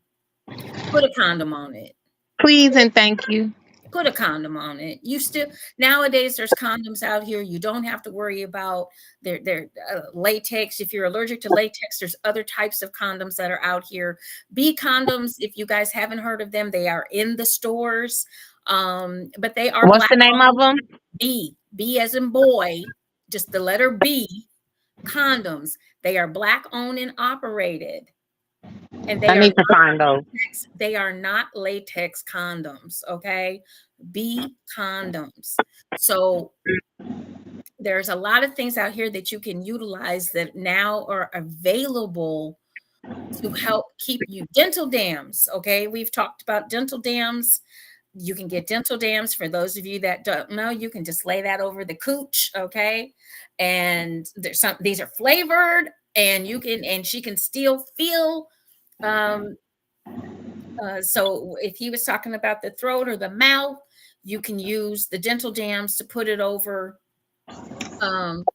put a condom on it. Please and thank you. Put a condom on it. You still, nowadays there's condoms out here. You don't have to worry about their latex. If you're allergic to latex, there's other types of condoms that are out here. B condoms, if you guys haven't heard of them, they are in the stores. But they are What's black the name of owned. them? B as in boy, just the letter B condoms. They are black owned and operated. And I need to find those. they are not latex condoms, okay? B condoms. So there's a lot of things out here that you can utilize that now are available to help keep you. Dental dams, okay? We've talked about dental dams. You can get dental dams. For those of you that don't know, you can just lay that over the cooch, okay? And these are flavored, and she can still feel. So if he was talking about the throat or the mouth, you can use the dental dams to put it over. You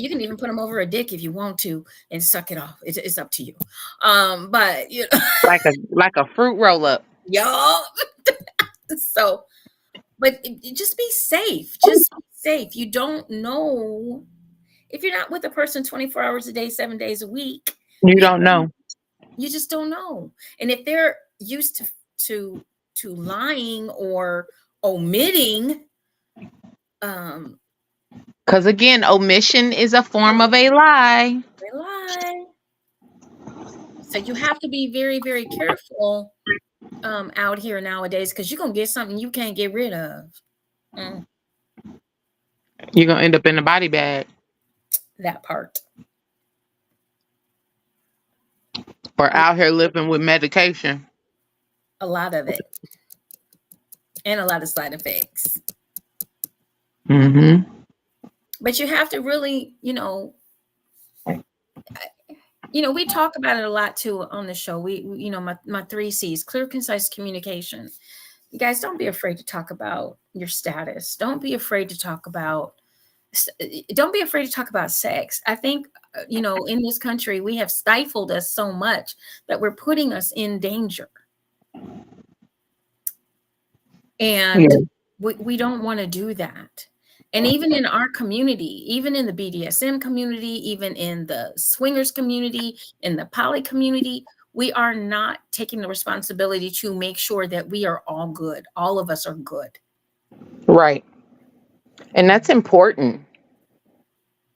can even put them over a dick if you want to and suck it off. It's up to you. But you know, like a fruit roll up. y'all. So, but just be safe. Just be safe. You don't know if you're not with a person 24 hours a day, 7 days a week. You don't know. You just don't know. And if they're used to lying or omitting, because again, omission is a form of a lie. they lie. So you have to be very, very careful out here nowadays, because you're gonna get something you can't get rid of. You're gonna end up in a body bag. That part. Or out here living with medication. A lot of it, and a lot of side effects. Mm-hmm. But you have to really, we talk about it a lot too on the show. My 3 C's: clear, concise communication. You guys, don't be afraid to talk about your status. Don't be afraid to talk about sex. I think, in this country, we have stifled us so much that we're putting us in danger. And Yeah. we don't want to do that. And even in our community, even in the BDSM community, even in the swingers community, in the poly community, we are not taking the responsibility to make sure that we are all good. All of us are good. Right. And that's important.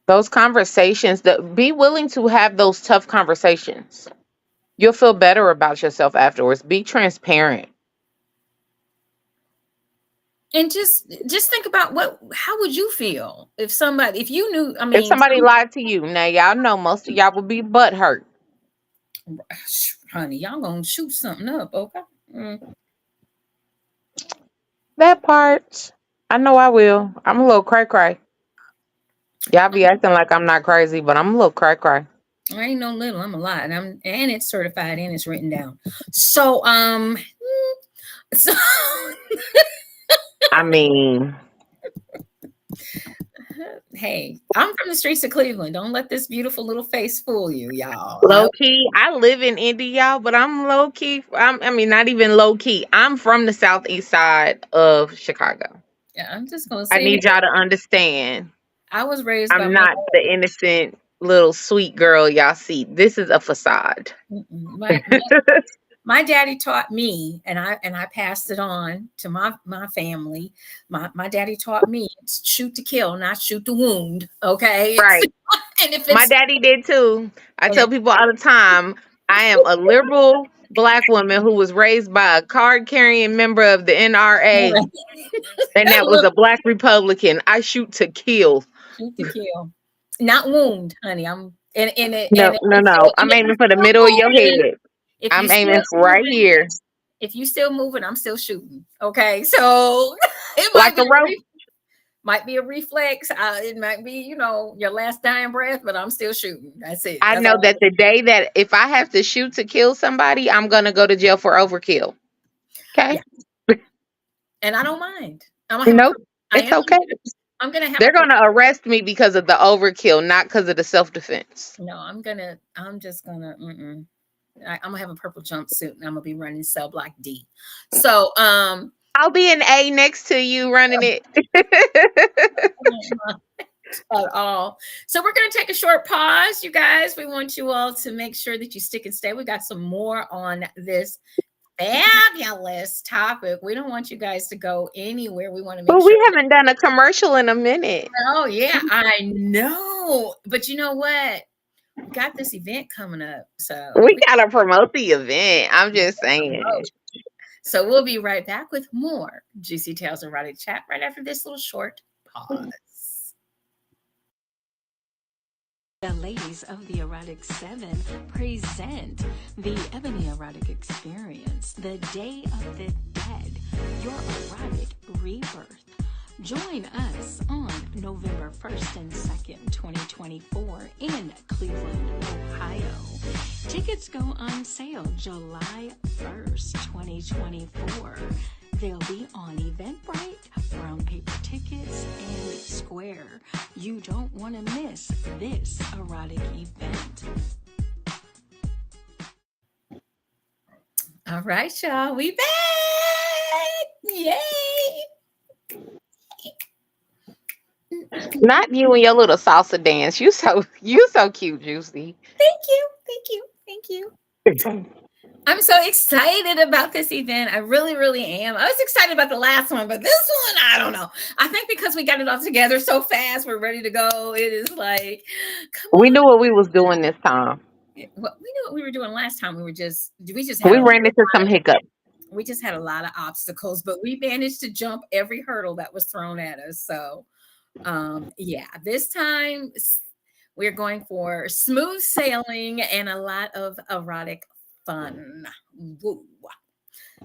Those conversations, that be willing to have those tough conversations. You'll feel better about yourself afterwards. Be transparent. And just think about how would you feel if you knew, I If mean, somebody lied to you, now y'all know most of y'all would be butt hurt. honey, y'all gonna shoot something up, okay? Mm. That part, I know I will. I'm a little cray cray. Y'all be acting like I'm not crazy, but I'm a little cray cray. I ain't no little, I'm a lot, and it's certified and it's written down. So so I mean, hey, I'm from the streets of Cleveland. Don't let this beautiful little face fool you, y'all. low key, I live in Indy, y'all, but I'm low key. I mean, not even low key. I'm from the southeast side of Chicago. Yeah, I'm just gonna I say need that y'all to understand. I was raised by I'm not the innocent little sweet girl y'all see. This is a facade. my daddy taught me, and I passed it on to my family. My daddy taught me, shoot to kill, not shoot to wound. Okay. Right. And if My it's daddy did too. I okay. tell people all the time, I am a liberal black woman who was raised by a card carrying member of the NRA, and that was Look, a black Republican. I shoot to kill. shoot to kill, not wound, honey. I'm and it No, and no, no. and I'm if you aiming for the still middle of your moving, head. if you I'm still aiming for right moving, here. if you still moving, I'm still shooting. Okay, so it Like a rope. might be a reflex. It might be, your last dying breath, but I'm still shooting. That's it. I That's know all. that the day that if I have to shoot to kill somebody, I'm gonna go to jail for overkill. Okay? Yeah, and I don't mind. I'm gonna have a Nope. purple. It's okay. I'm gonna have a They're purple. gonna arrest me because of the overkill, not because of the self defense. No, I'm just gonna. I'm gonna have a purple jumpsuit, and I'm gonna be running cell block D. So, I'll be an A next to you running it. at all. So we're going to take a short pause, you guys. We want you all to make sure that you stick and stay. We got some more on this fabulous topic. We don't want you guys to go anywhere. We want to make But sure. we haven't done a commercial in a minute. Oh yeah, I know. But you know what? We got this event coming up, so We gotta promote the event. I'm just saying. so we'll be right back with more Juicy Tales Erotic Chat right after this little short pause. The ladies of the Erotic 7 present the Ebony Erotic Experience, the Day of the Dead, your erotic rebirth. Join us on November 1st and 2nd, 2024 in Cleveland, Ohio. Tickets go on sale July 1st, 2024. They'll be on Eventbrite, Brown Paper Tickets, and Square. You don't want to miss this erotic event. All right, y'all, we back! Yay! Not you and your little salsa dance. You so cute, Juicy. Thank you. I'm so excited about this event. I really, really am. I was excited about the last one, but this one, I don't know. I think because we got it all together so fast, we're ready to go. It is like, come We on. knew what we was doing this time. Well, we knew what we were doing last time. We just had We ran into some hiccups. a lot of obstacles, but we managed to jump every hurdle that was thrown at us. So, yeah, this time we're going for smooth sailing and a lot of erotic fun. Woo.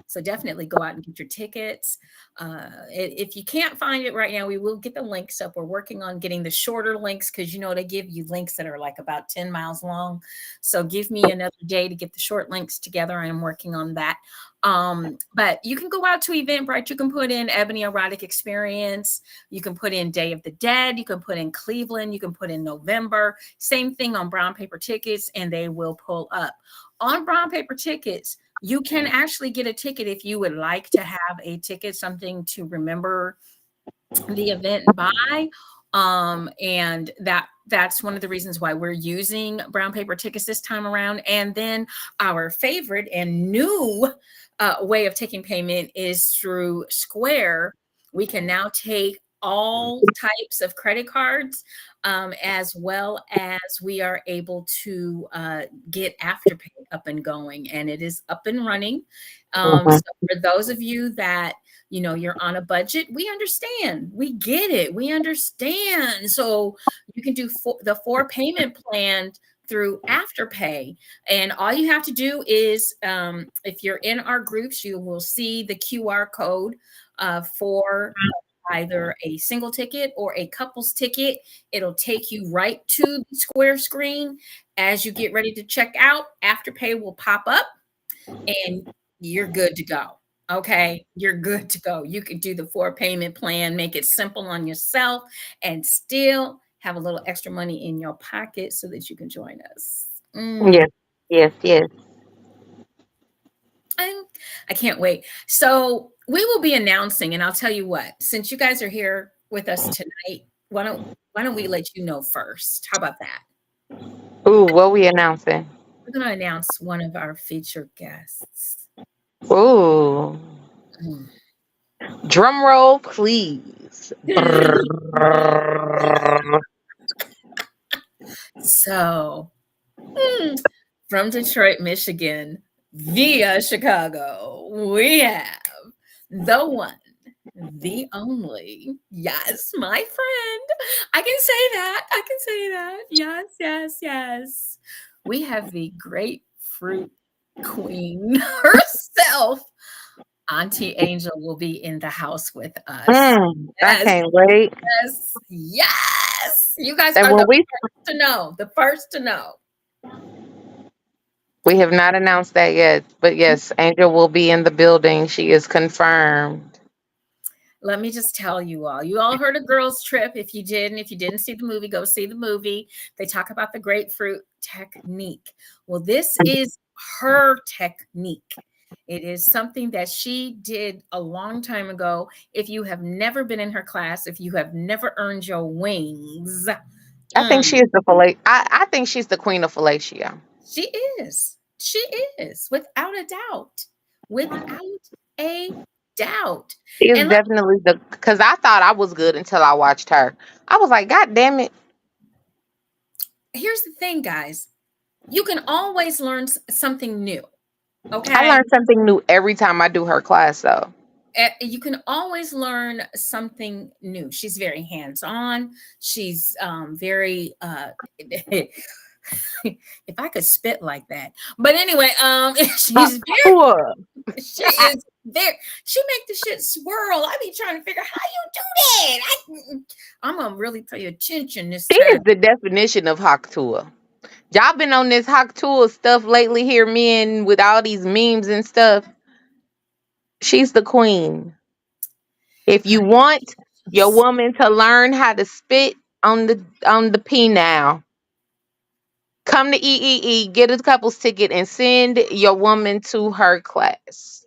So definitely go out and get your tickets. If you can't find it right now, we will get the links up. We're working on getting the shorter links because they give you links that are like about 10 miles long. So give me another day to get the short links together. I am working on that. But you can go out to Eventbrite. You can put in Ebony Erotic Experience. You can put in Day of the Dead. You can put in Cleveland. You can put in November. Same thing on brown paper tickets, and they will pull up. On brown paper tickets, you can actually get a ticket if you would like to have a ticket, something to remember the event by. And that's one of the reasons why we're using brown paper tickets this time around. And then our favorite and new way of taking payment is through Square. We can now take all types of credit cards, as well as we are able to get Afterpay up and going, and it is up and running. So for those of you that you're on a budget, we understand, we get it, we understand. So you can do the 4 payment plan through Afterpay, and all you have to do is, if you're in our groups, you will see the QR code for either a single ticket or a couples ticket. It'll take you right to the Square screen. As you get ready to check out, Afterpay will pop up and you're good to go. Okay, you're good to go. You can do the 4 payment plan, make it simple on yourself, and still have a little extra money in your pocket so that you can join us. Yes. I can't wait. So we will be announcing, and I'll tell you what, since you guys are here with us tonight, why don't we let you know first? How about that? Ooh, what we announcing? We're going to announce one of our featured guests. Ooh. Drum roll, please. So, from Detroit, Michigan, via Chicago, we have the one, the only, yes, my friend. I can say that. I can say that. Yes. We have the grapefruit queen herself. Auntie Angel will be in the house with us. I can't wait. Yes. You guys And are when the first to know. The first to know. We have not announced that yet, but yes, Angel will be in the building. She is confirmed. Let me just tell you all heard of Girls Trip. If you didn't see the movie, go see the movie. They talk about the grapefruit technique. Well, this is her technique. It is something that she did a long time ago. If you have never been in her class, if you have never earned your wings, I think she is the I think she's the queen of fellatio. She is. She is, without a doubt. Without a doubt. She is And definitely because I thought I was good until I watched her. I was like, God damn it. here's the thing, guys. You can always learn something new. Okay. I learn something new every time I do her class, though. You can always learn something new. She's very hands-on. She's very if I could spit like that. But anyway, she's very she is there. She make the shit swirl. I be trying to figure how you do that. I'm gonna really pay attention this She time. is the definition of hawk tour. Y'all been on this hawk tour stuff lately here, men, with all these memes and stuff. She's the queen. If you want your woman to learn how to spit on the penile, come to EEE, get a couples ticket, and send your woman to her class.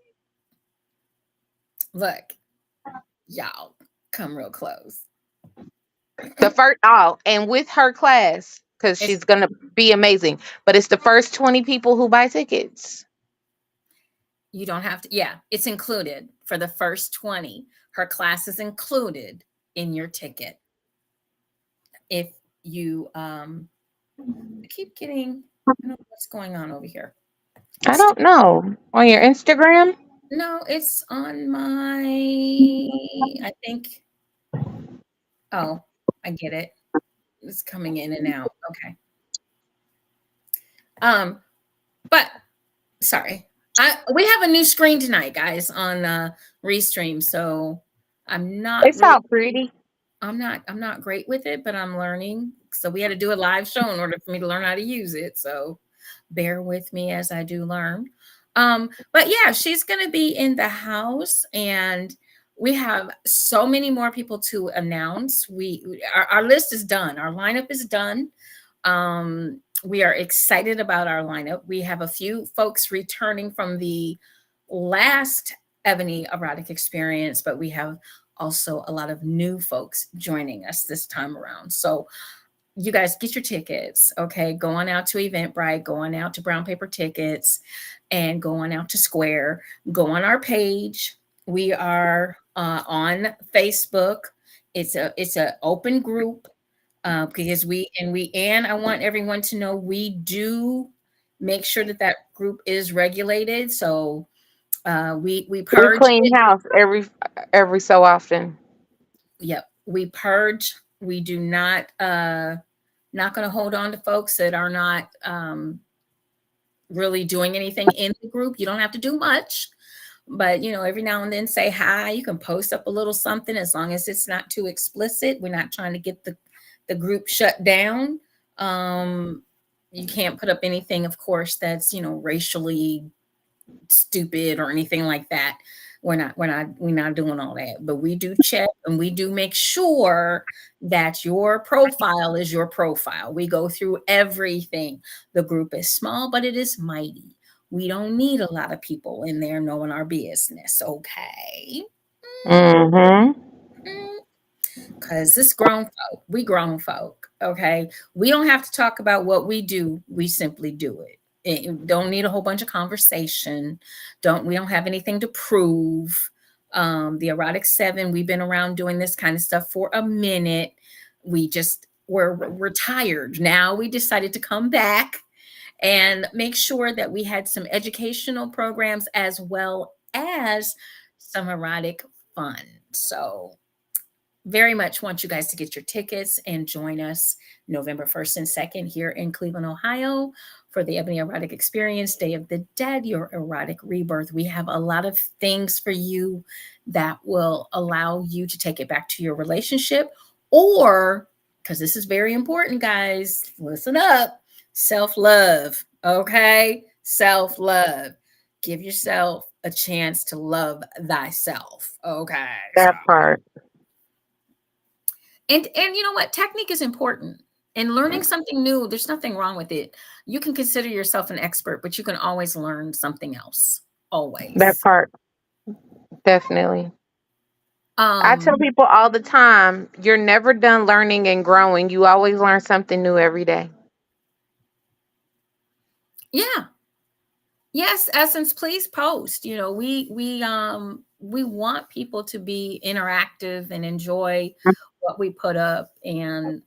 Look, y'all, come real close. The first, and with her class, because she's gonna be amazing. But it's the first 20 people who buy tickets. You don't have to. Yeah, it's included for the first 20. Her class is included in your ticket. If you I keep getting, I don't know what's going on over here. I don't know. On your Instagram? No, it's on my, I think. Oh, I get it. It's coming in and out. Okay. But Sorry. We have a new screen tonight, guys, on Restream. So I'm not It's really all pretty. I'm not great with it, but I'm learning. So we had to do a live show in order for me to learn how to use it. So bear with me as I do learn. But yeah, she's gonna be in the house, and we have so many more people to announce. Our list is done, our lineup is done. We are excited about our lineup. We have a few folks returning from the last Ebony Erotic Experience, but we have also a lot of new folks joining us this time around. So you guys get your tickets, okay? Go on out to Eventbrite, go on out to Brown Paper Tickets, and go on out to Square. Go on our page. We are on Facebook. It's a open group, because and I want everyone to know we do make sure that that group is regulated. So we We purge clean it. house every so often. Yep, we purge. We do not going to hold on to folks that are not really doing anything in the group. You don't have to do much, but every now and then say hi. You can post up a little something as long as it's not too explicit. We're not trying to get the group shut down. You can't put up anything, of course, that's racially stupid or anything like that. We're not doing all that, but we do check and we do make sure that your profile is your profile. We go through everything. The group is small, but it is mighty. We don't need a lot of people in there knowing our business, okay? Mm-hmm. Because this we grown folk, okay? We don't have to talk about what we do. We simply do it. Don't need a whole bunch of conversation. We don't have anything to prove. The Erotic 7, we've been around doing this kind of stuff for a minute. We're retired. Now we decided to come back and make sure that we had some educational programs as well as some erotic fun. So very much want you guys to get your tickets and join us November 1st and 2nd here in Cleveland, Ohio for the Ebony Erotic Experience, Day of the Dead, your erotic rebirth. We have a lot of things for you that will allow you to take it back to your relationship, or, because this is very important, guys, listen up, self-love, okay? Self-love. Give yourself a chance to love thyself, okay? So That part. and you know what? Technique is important. And learning something new, there's nothing wrong with it. You can consider yourself an expert, but you can always learn something else. That Always. part. Definitely. I tell Um, people all the time, you're never done learning and growing. You always learn something new every day. yeah. Yes, Essence, please post. We want people to be interactive and enjoy what we put up, and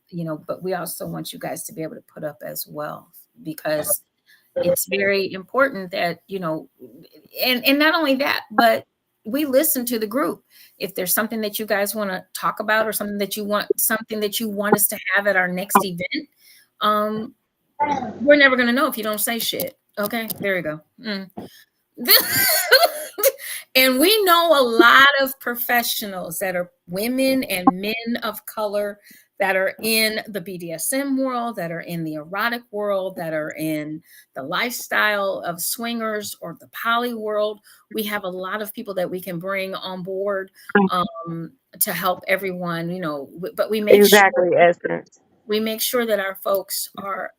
but we also want you guys to be able to put up as well, because it's very important that and not only that, but we listen to the group. If there's something that you guys want to talk about, or something that you want us to have at our next event, um we're never going to know if you don't say shit. Okay, there you go. And we know a lot of professionals that are women and men of color that are in the BDSM world, that are in the erotic world, that are in the lifestyle of swingers or the poly world. We have a lot of people that we can bring on board to help everyone, but Exactly, Essence. we make sure that our folks are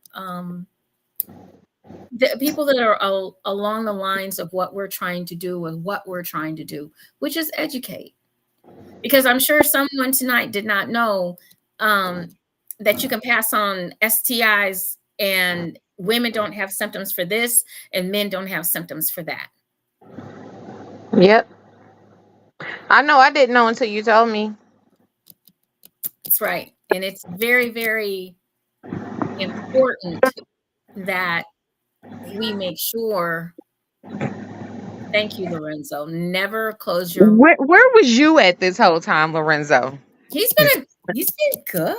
the people that are along the lines of what we're trying to do and what we're trying to do, which is educate. Because I'm sure someone tonight did not know that you can pass on STIs, and women don't have symptoms for this and men don't have symptoms for that. Yep. I know I didn't know until you told me. That's right. And it's very, very important that we make sure. Thank you, Lorenzo. Never close your. Where was you at this whole time, Lorenzo? He's been good.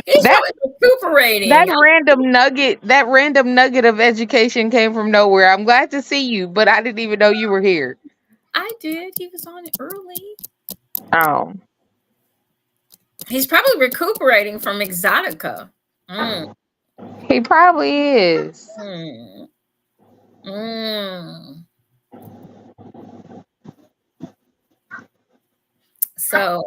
He's That probably recuperating. that random nugget of education came from nowhere. I'm glad to see you, but I didn't even know you were here. I did. He was on it early. Oh, He's probably recuperating from Exotica. Mm, he probably is. mm, mm. So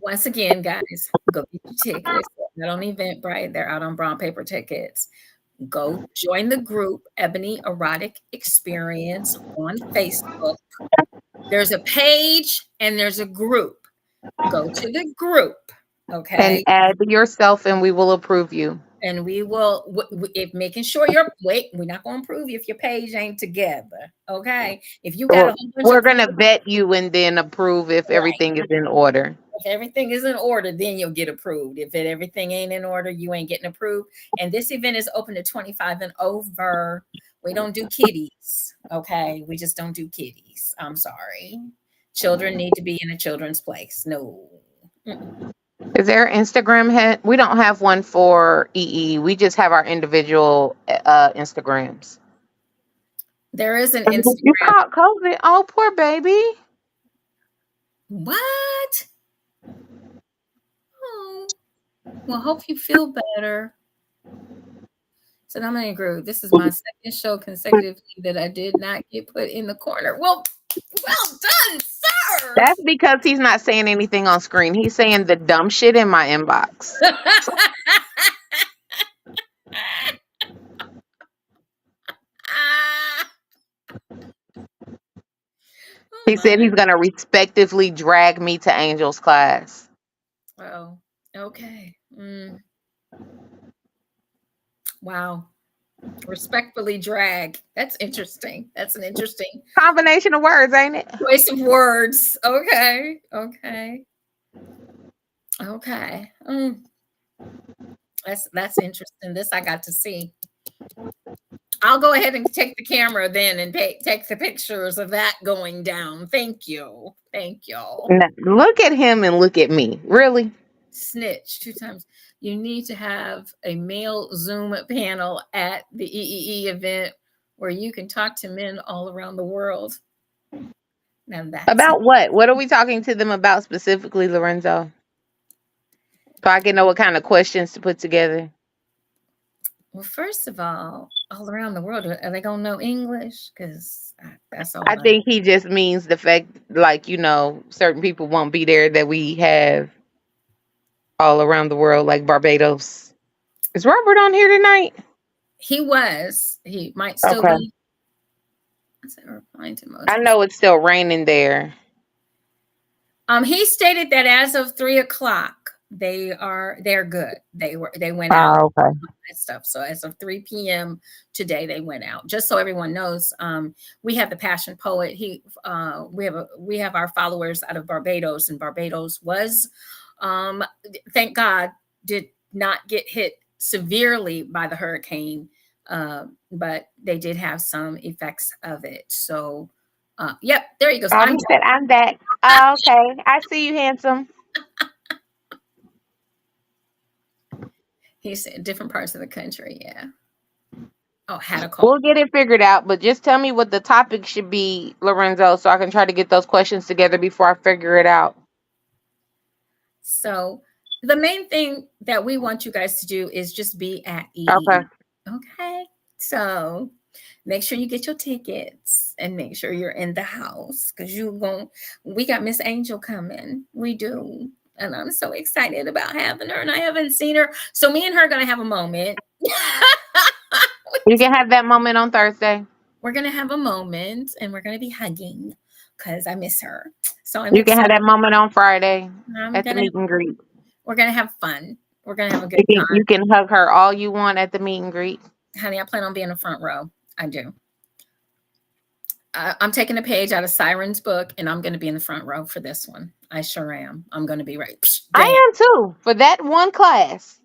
once again, guys, go get your tickets. They're not on Eventbrite. They're out on brown paper tickets. Go join the group Ebony Erotic Experience on Facebook. There's a page and there's a group. Go to the group, And okay? add yourself, and we will approve you. And we will, if making sure you're, wait, we're not going to approve you if your page ain't together, okay? If you got a Well, whole bunch we're of gonna people, vet you and then approve if right? everything is in order. If everything is in order, then you'll get approved. If everything ain't in order, you ain't getting approved. And this event is open to 25 and over. We don't do kiddies, okay? We just don't do kiddies. I'm sorry. Children need to be in a children's place. No. Mm-mm. Is there an Instagram? We don't have one for EE. We just have our individual Instagrams. There is an You Instagram. caught COVID. Oh, poor baby. What? Oh, well, hope you feel better. So I'm in a group. This is my second show consecutively that I did not get put in the corner. Well done, sir. That's because he's not saying anything on screen. He's saying the dumb shit in my inbox. Oh He said my. he's gonna respectively drag me to Angel's class. Oh, okay. Wow. Respectfully drag. That's interesting. That's an interesting Combination of words, ain't it? choice of words. Okay. Okay. Okay. That's interesting. This I got to see. I'll go ahead and take the camera then and take the pictures of that going down. Thank you. Thank you. Now, look at him and look at me. Really? Snitch 2 times. You need to have a male Zoom panel at the EEE event where you can talk to men all around the world. Now that's About what? What are we talking to them about specifically, Lorenzo? So I can know what kind of questions to put together. well, first of all around the world, are they gonna know English? Because that's all. I think he just means the fact, like, certain people won't be there that we have all around the world, like Barbados. Is Robert on here tonight? He was. He might still Okay. be. Replying to most. I know it's still raining there. He stated that as of 3:00, they're good. They went out. Oh, okay. That stuff. So as of 3 p.m. today, they went out. Just so everyone knows, we have the Passion Poet. We have our followers out of Barbados, and Barbados was, thank God, did not get hit severely by the hurricane, but they did have some effects of it. So, yep, there you go. So He said, I'm back. Oh, okay. I see you, handsome. He's in different parts of the country. Yeah. Oh, had a call. We'll get it figured out, but just tell me what the topic should be, Lorenzo, so I can try to get those questions together before I figure it out. So the main thing that we want you guys to do is just be at EE. Okay. Okay. So make sure you get your tickets and make sure you're in the house because we got Miss Angel coming. We do. And I'm so excited about having her, and I haven't seen her. So me and her are going to have a moment. You can have that moment on Thursday. We're going to have a moment, and we're going to be hugging because I miss her. So you can have that moment on Friday at the meet and greet. We're going to have fun. We're going to have a good time. You can hug her all you want at the meet and greet. Honey, I plan on being in the front row. I do. I'm taking a page out of Siren's book, and I'm going to be in the front row for this one. I sure am. I'm going to be right. I am too, for that one class.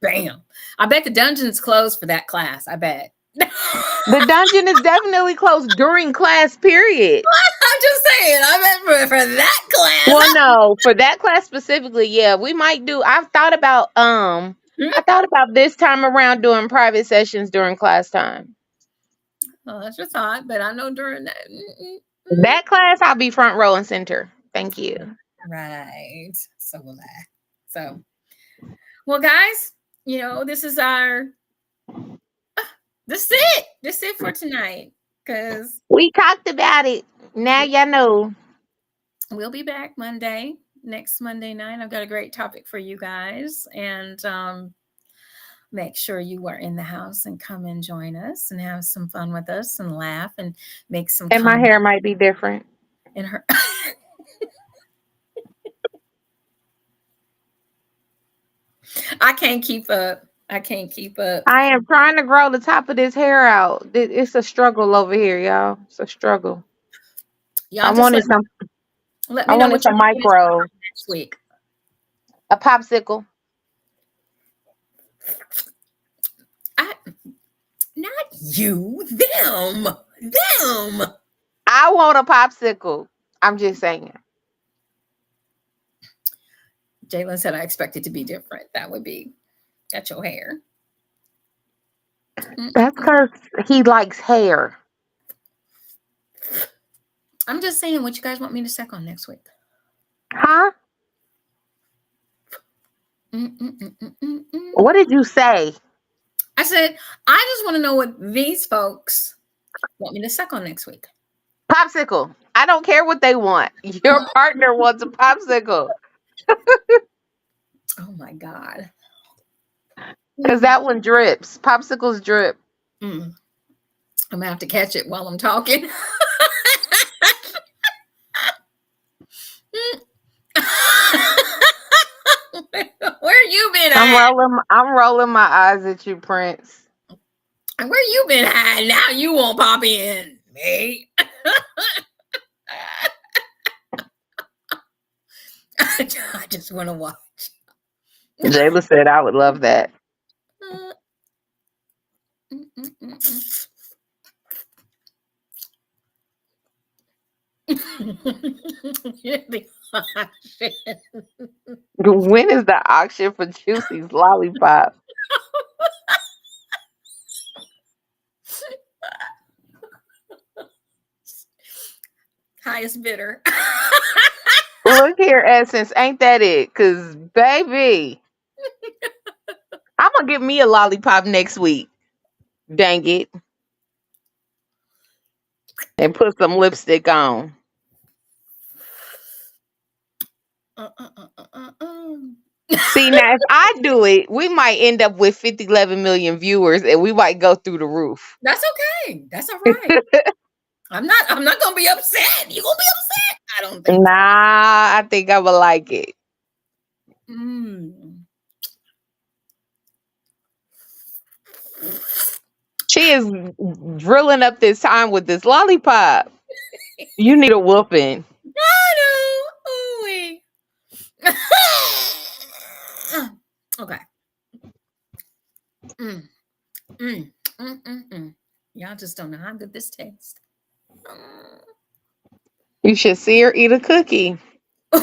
Bam. I bet the dungeon's closed for that class. I bet. The dungeon is definitely closed during class period. I'm just saying. I meant for that Well, class. no, for that class specifically, yeah, we might do. I thought about this time around doing private sessions during class time. Well, that's your thought, but I know during that. That class, I'll be front row and center. Thank you. Right. So will I. So, well, guys, this is our. This is it. This is it for tonight. Because We talked about it. Now y'all know. we'll be back next Monday night. I've got a great topic for you guys. And make sure you are in the house and come and join us and have some fun with us and laugh and make some And my comments hair might be different. in her. I can't keep up. I can't keep up. I am trying to grow the top of this hair out. It's a struggle over here, y'all. It's a struggle. I Y'all just wanted some. let I me know wanted what your some plan is micro. for next week. A popsicle. Not you, them. I want a popsicle. I'm just saying. Jalen said I expect it to be different. That's your hair. That's because he likes hair. I'm just saying what you guys want me to suck on next week. Huh? Mm-mm-mm-mm-mm-mm. What did you say? I said, I just want to know what these folks want me to suck on next week. Popsicle. I don't care what they want. Your partner wants a popsicle. Oh my God. Because that one drips. Popsicles drip. I'm going to have to catch it while I'm talking. Where you been at? I'm rolling my eyes at you, Prince. Where you been at? Now you won't pop in, mate. I just want to watch. Jayla said I would love that. When is the auction for JewCee's lollipop? Highest bidder. Look here, Essence. Ain't that it? Because, baby, I'm going to get me a lollipop next week. Dang it. And put some lipstick on. See, now if I do it, we might end up with 11 million viewers and we might go through the roof. That's okay. That's all right. I'm not gonna be upset. You gonna be upset? I don't think. Nah, I think I would like it. She is drilling up this time with this lollipop. You need a whooping. I know. Okay. Y'all just don't know how good this tastes. You should see her eat a cookie. The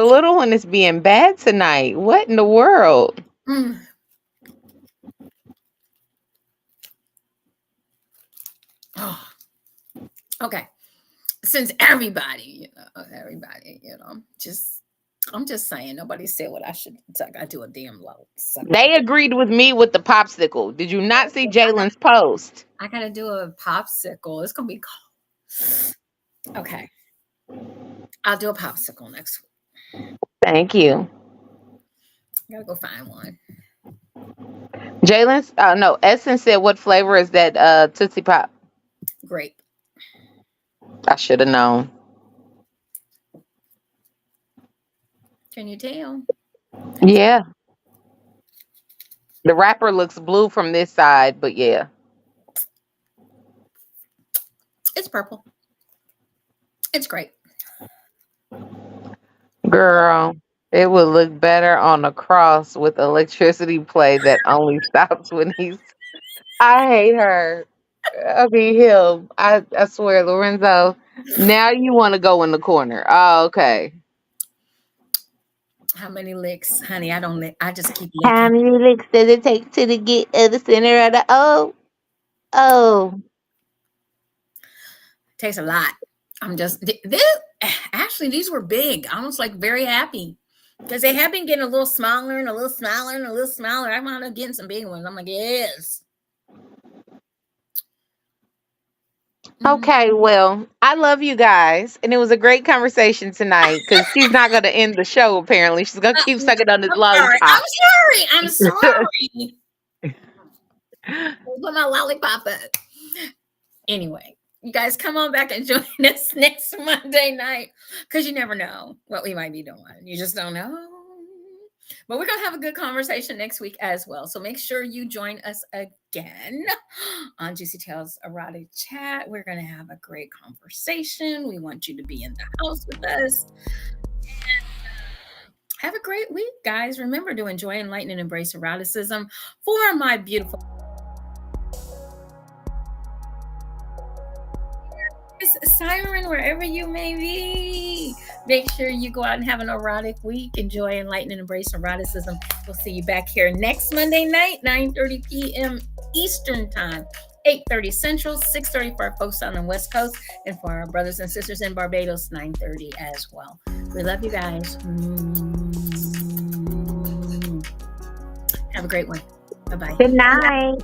little one is being bad tonight. What in the world? Oh. Okay. Since everybody, I'm just saying, nobody said what I should. I do a damn load. So They agreed with me with the popsicle. Did you not see Jalen's post? I gotta do a popsicle. It's gonna be cold. Okay. I'll do a popsicle next week. Thank you. Gotta go find one. Jalen's no, Essence said what flavor is that Tootsie Pop? Grape. I should have known. Can you tell? Yeah. The wrapper looks blue from this side, but yeah. It's purple. It's great. Girl, it would look better on a cross with electricity play that only stops when he's. I hate her. I mean, him. I swear, Lorenzo. Now you want to go in the corner. Oh, okay. How many licks, honey? I don't lick. I just keep How licking. many licks does it take to get the center of the O? Oh. Takes a lot. I'm just this. Actually, these were big. I was like very happy because they have been getting a little smaller and a little smaller and a little smaller. I wound up getting some big ones. I'm like, yes. Okay, well, I love you guys, and it was a great conversation tonight. Because she's not gonna end the show. Apparently, she's gonna keep sucking on this I'm sorry. lollipop. I'm sorry. I'm sorry. Put my lollipop up. Anyway, you guys come on back and join us next Monday night because you never know what we might be doing. You just don't know. But we're going to have a good conversation next week as well. So make sure you join us again on JewCee Tales Erotic Chat. We're going to have a great conversation. We want you to be in the house with us. And have a great week, guys. Remember to enjoy, enlighten, and embrace eroticism. For my beautiful Siren, wherever you may be, make sure you go out and have an erotic week. Enjoy, enlighten, and embrace eroticism. We'll see you back here next Monday night, 9:30 p.m. Eastern Time, 8:30 Central, 6:30 for our folks on the West Coast, and for our brothers and sisters in Barbados, 9:30 as well. We love you guys. Have a great one. Bye-bye. Good night.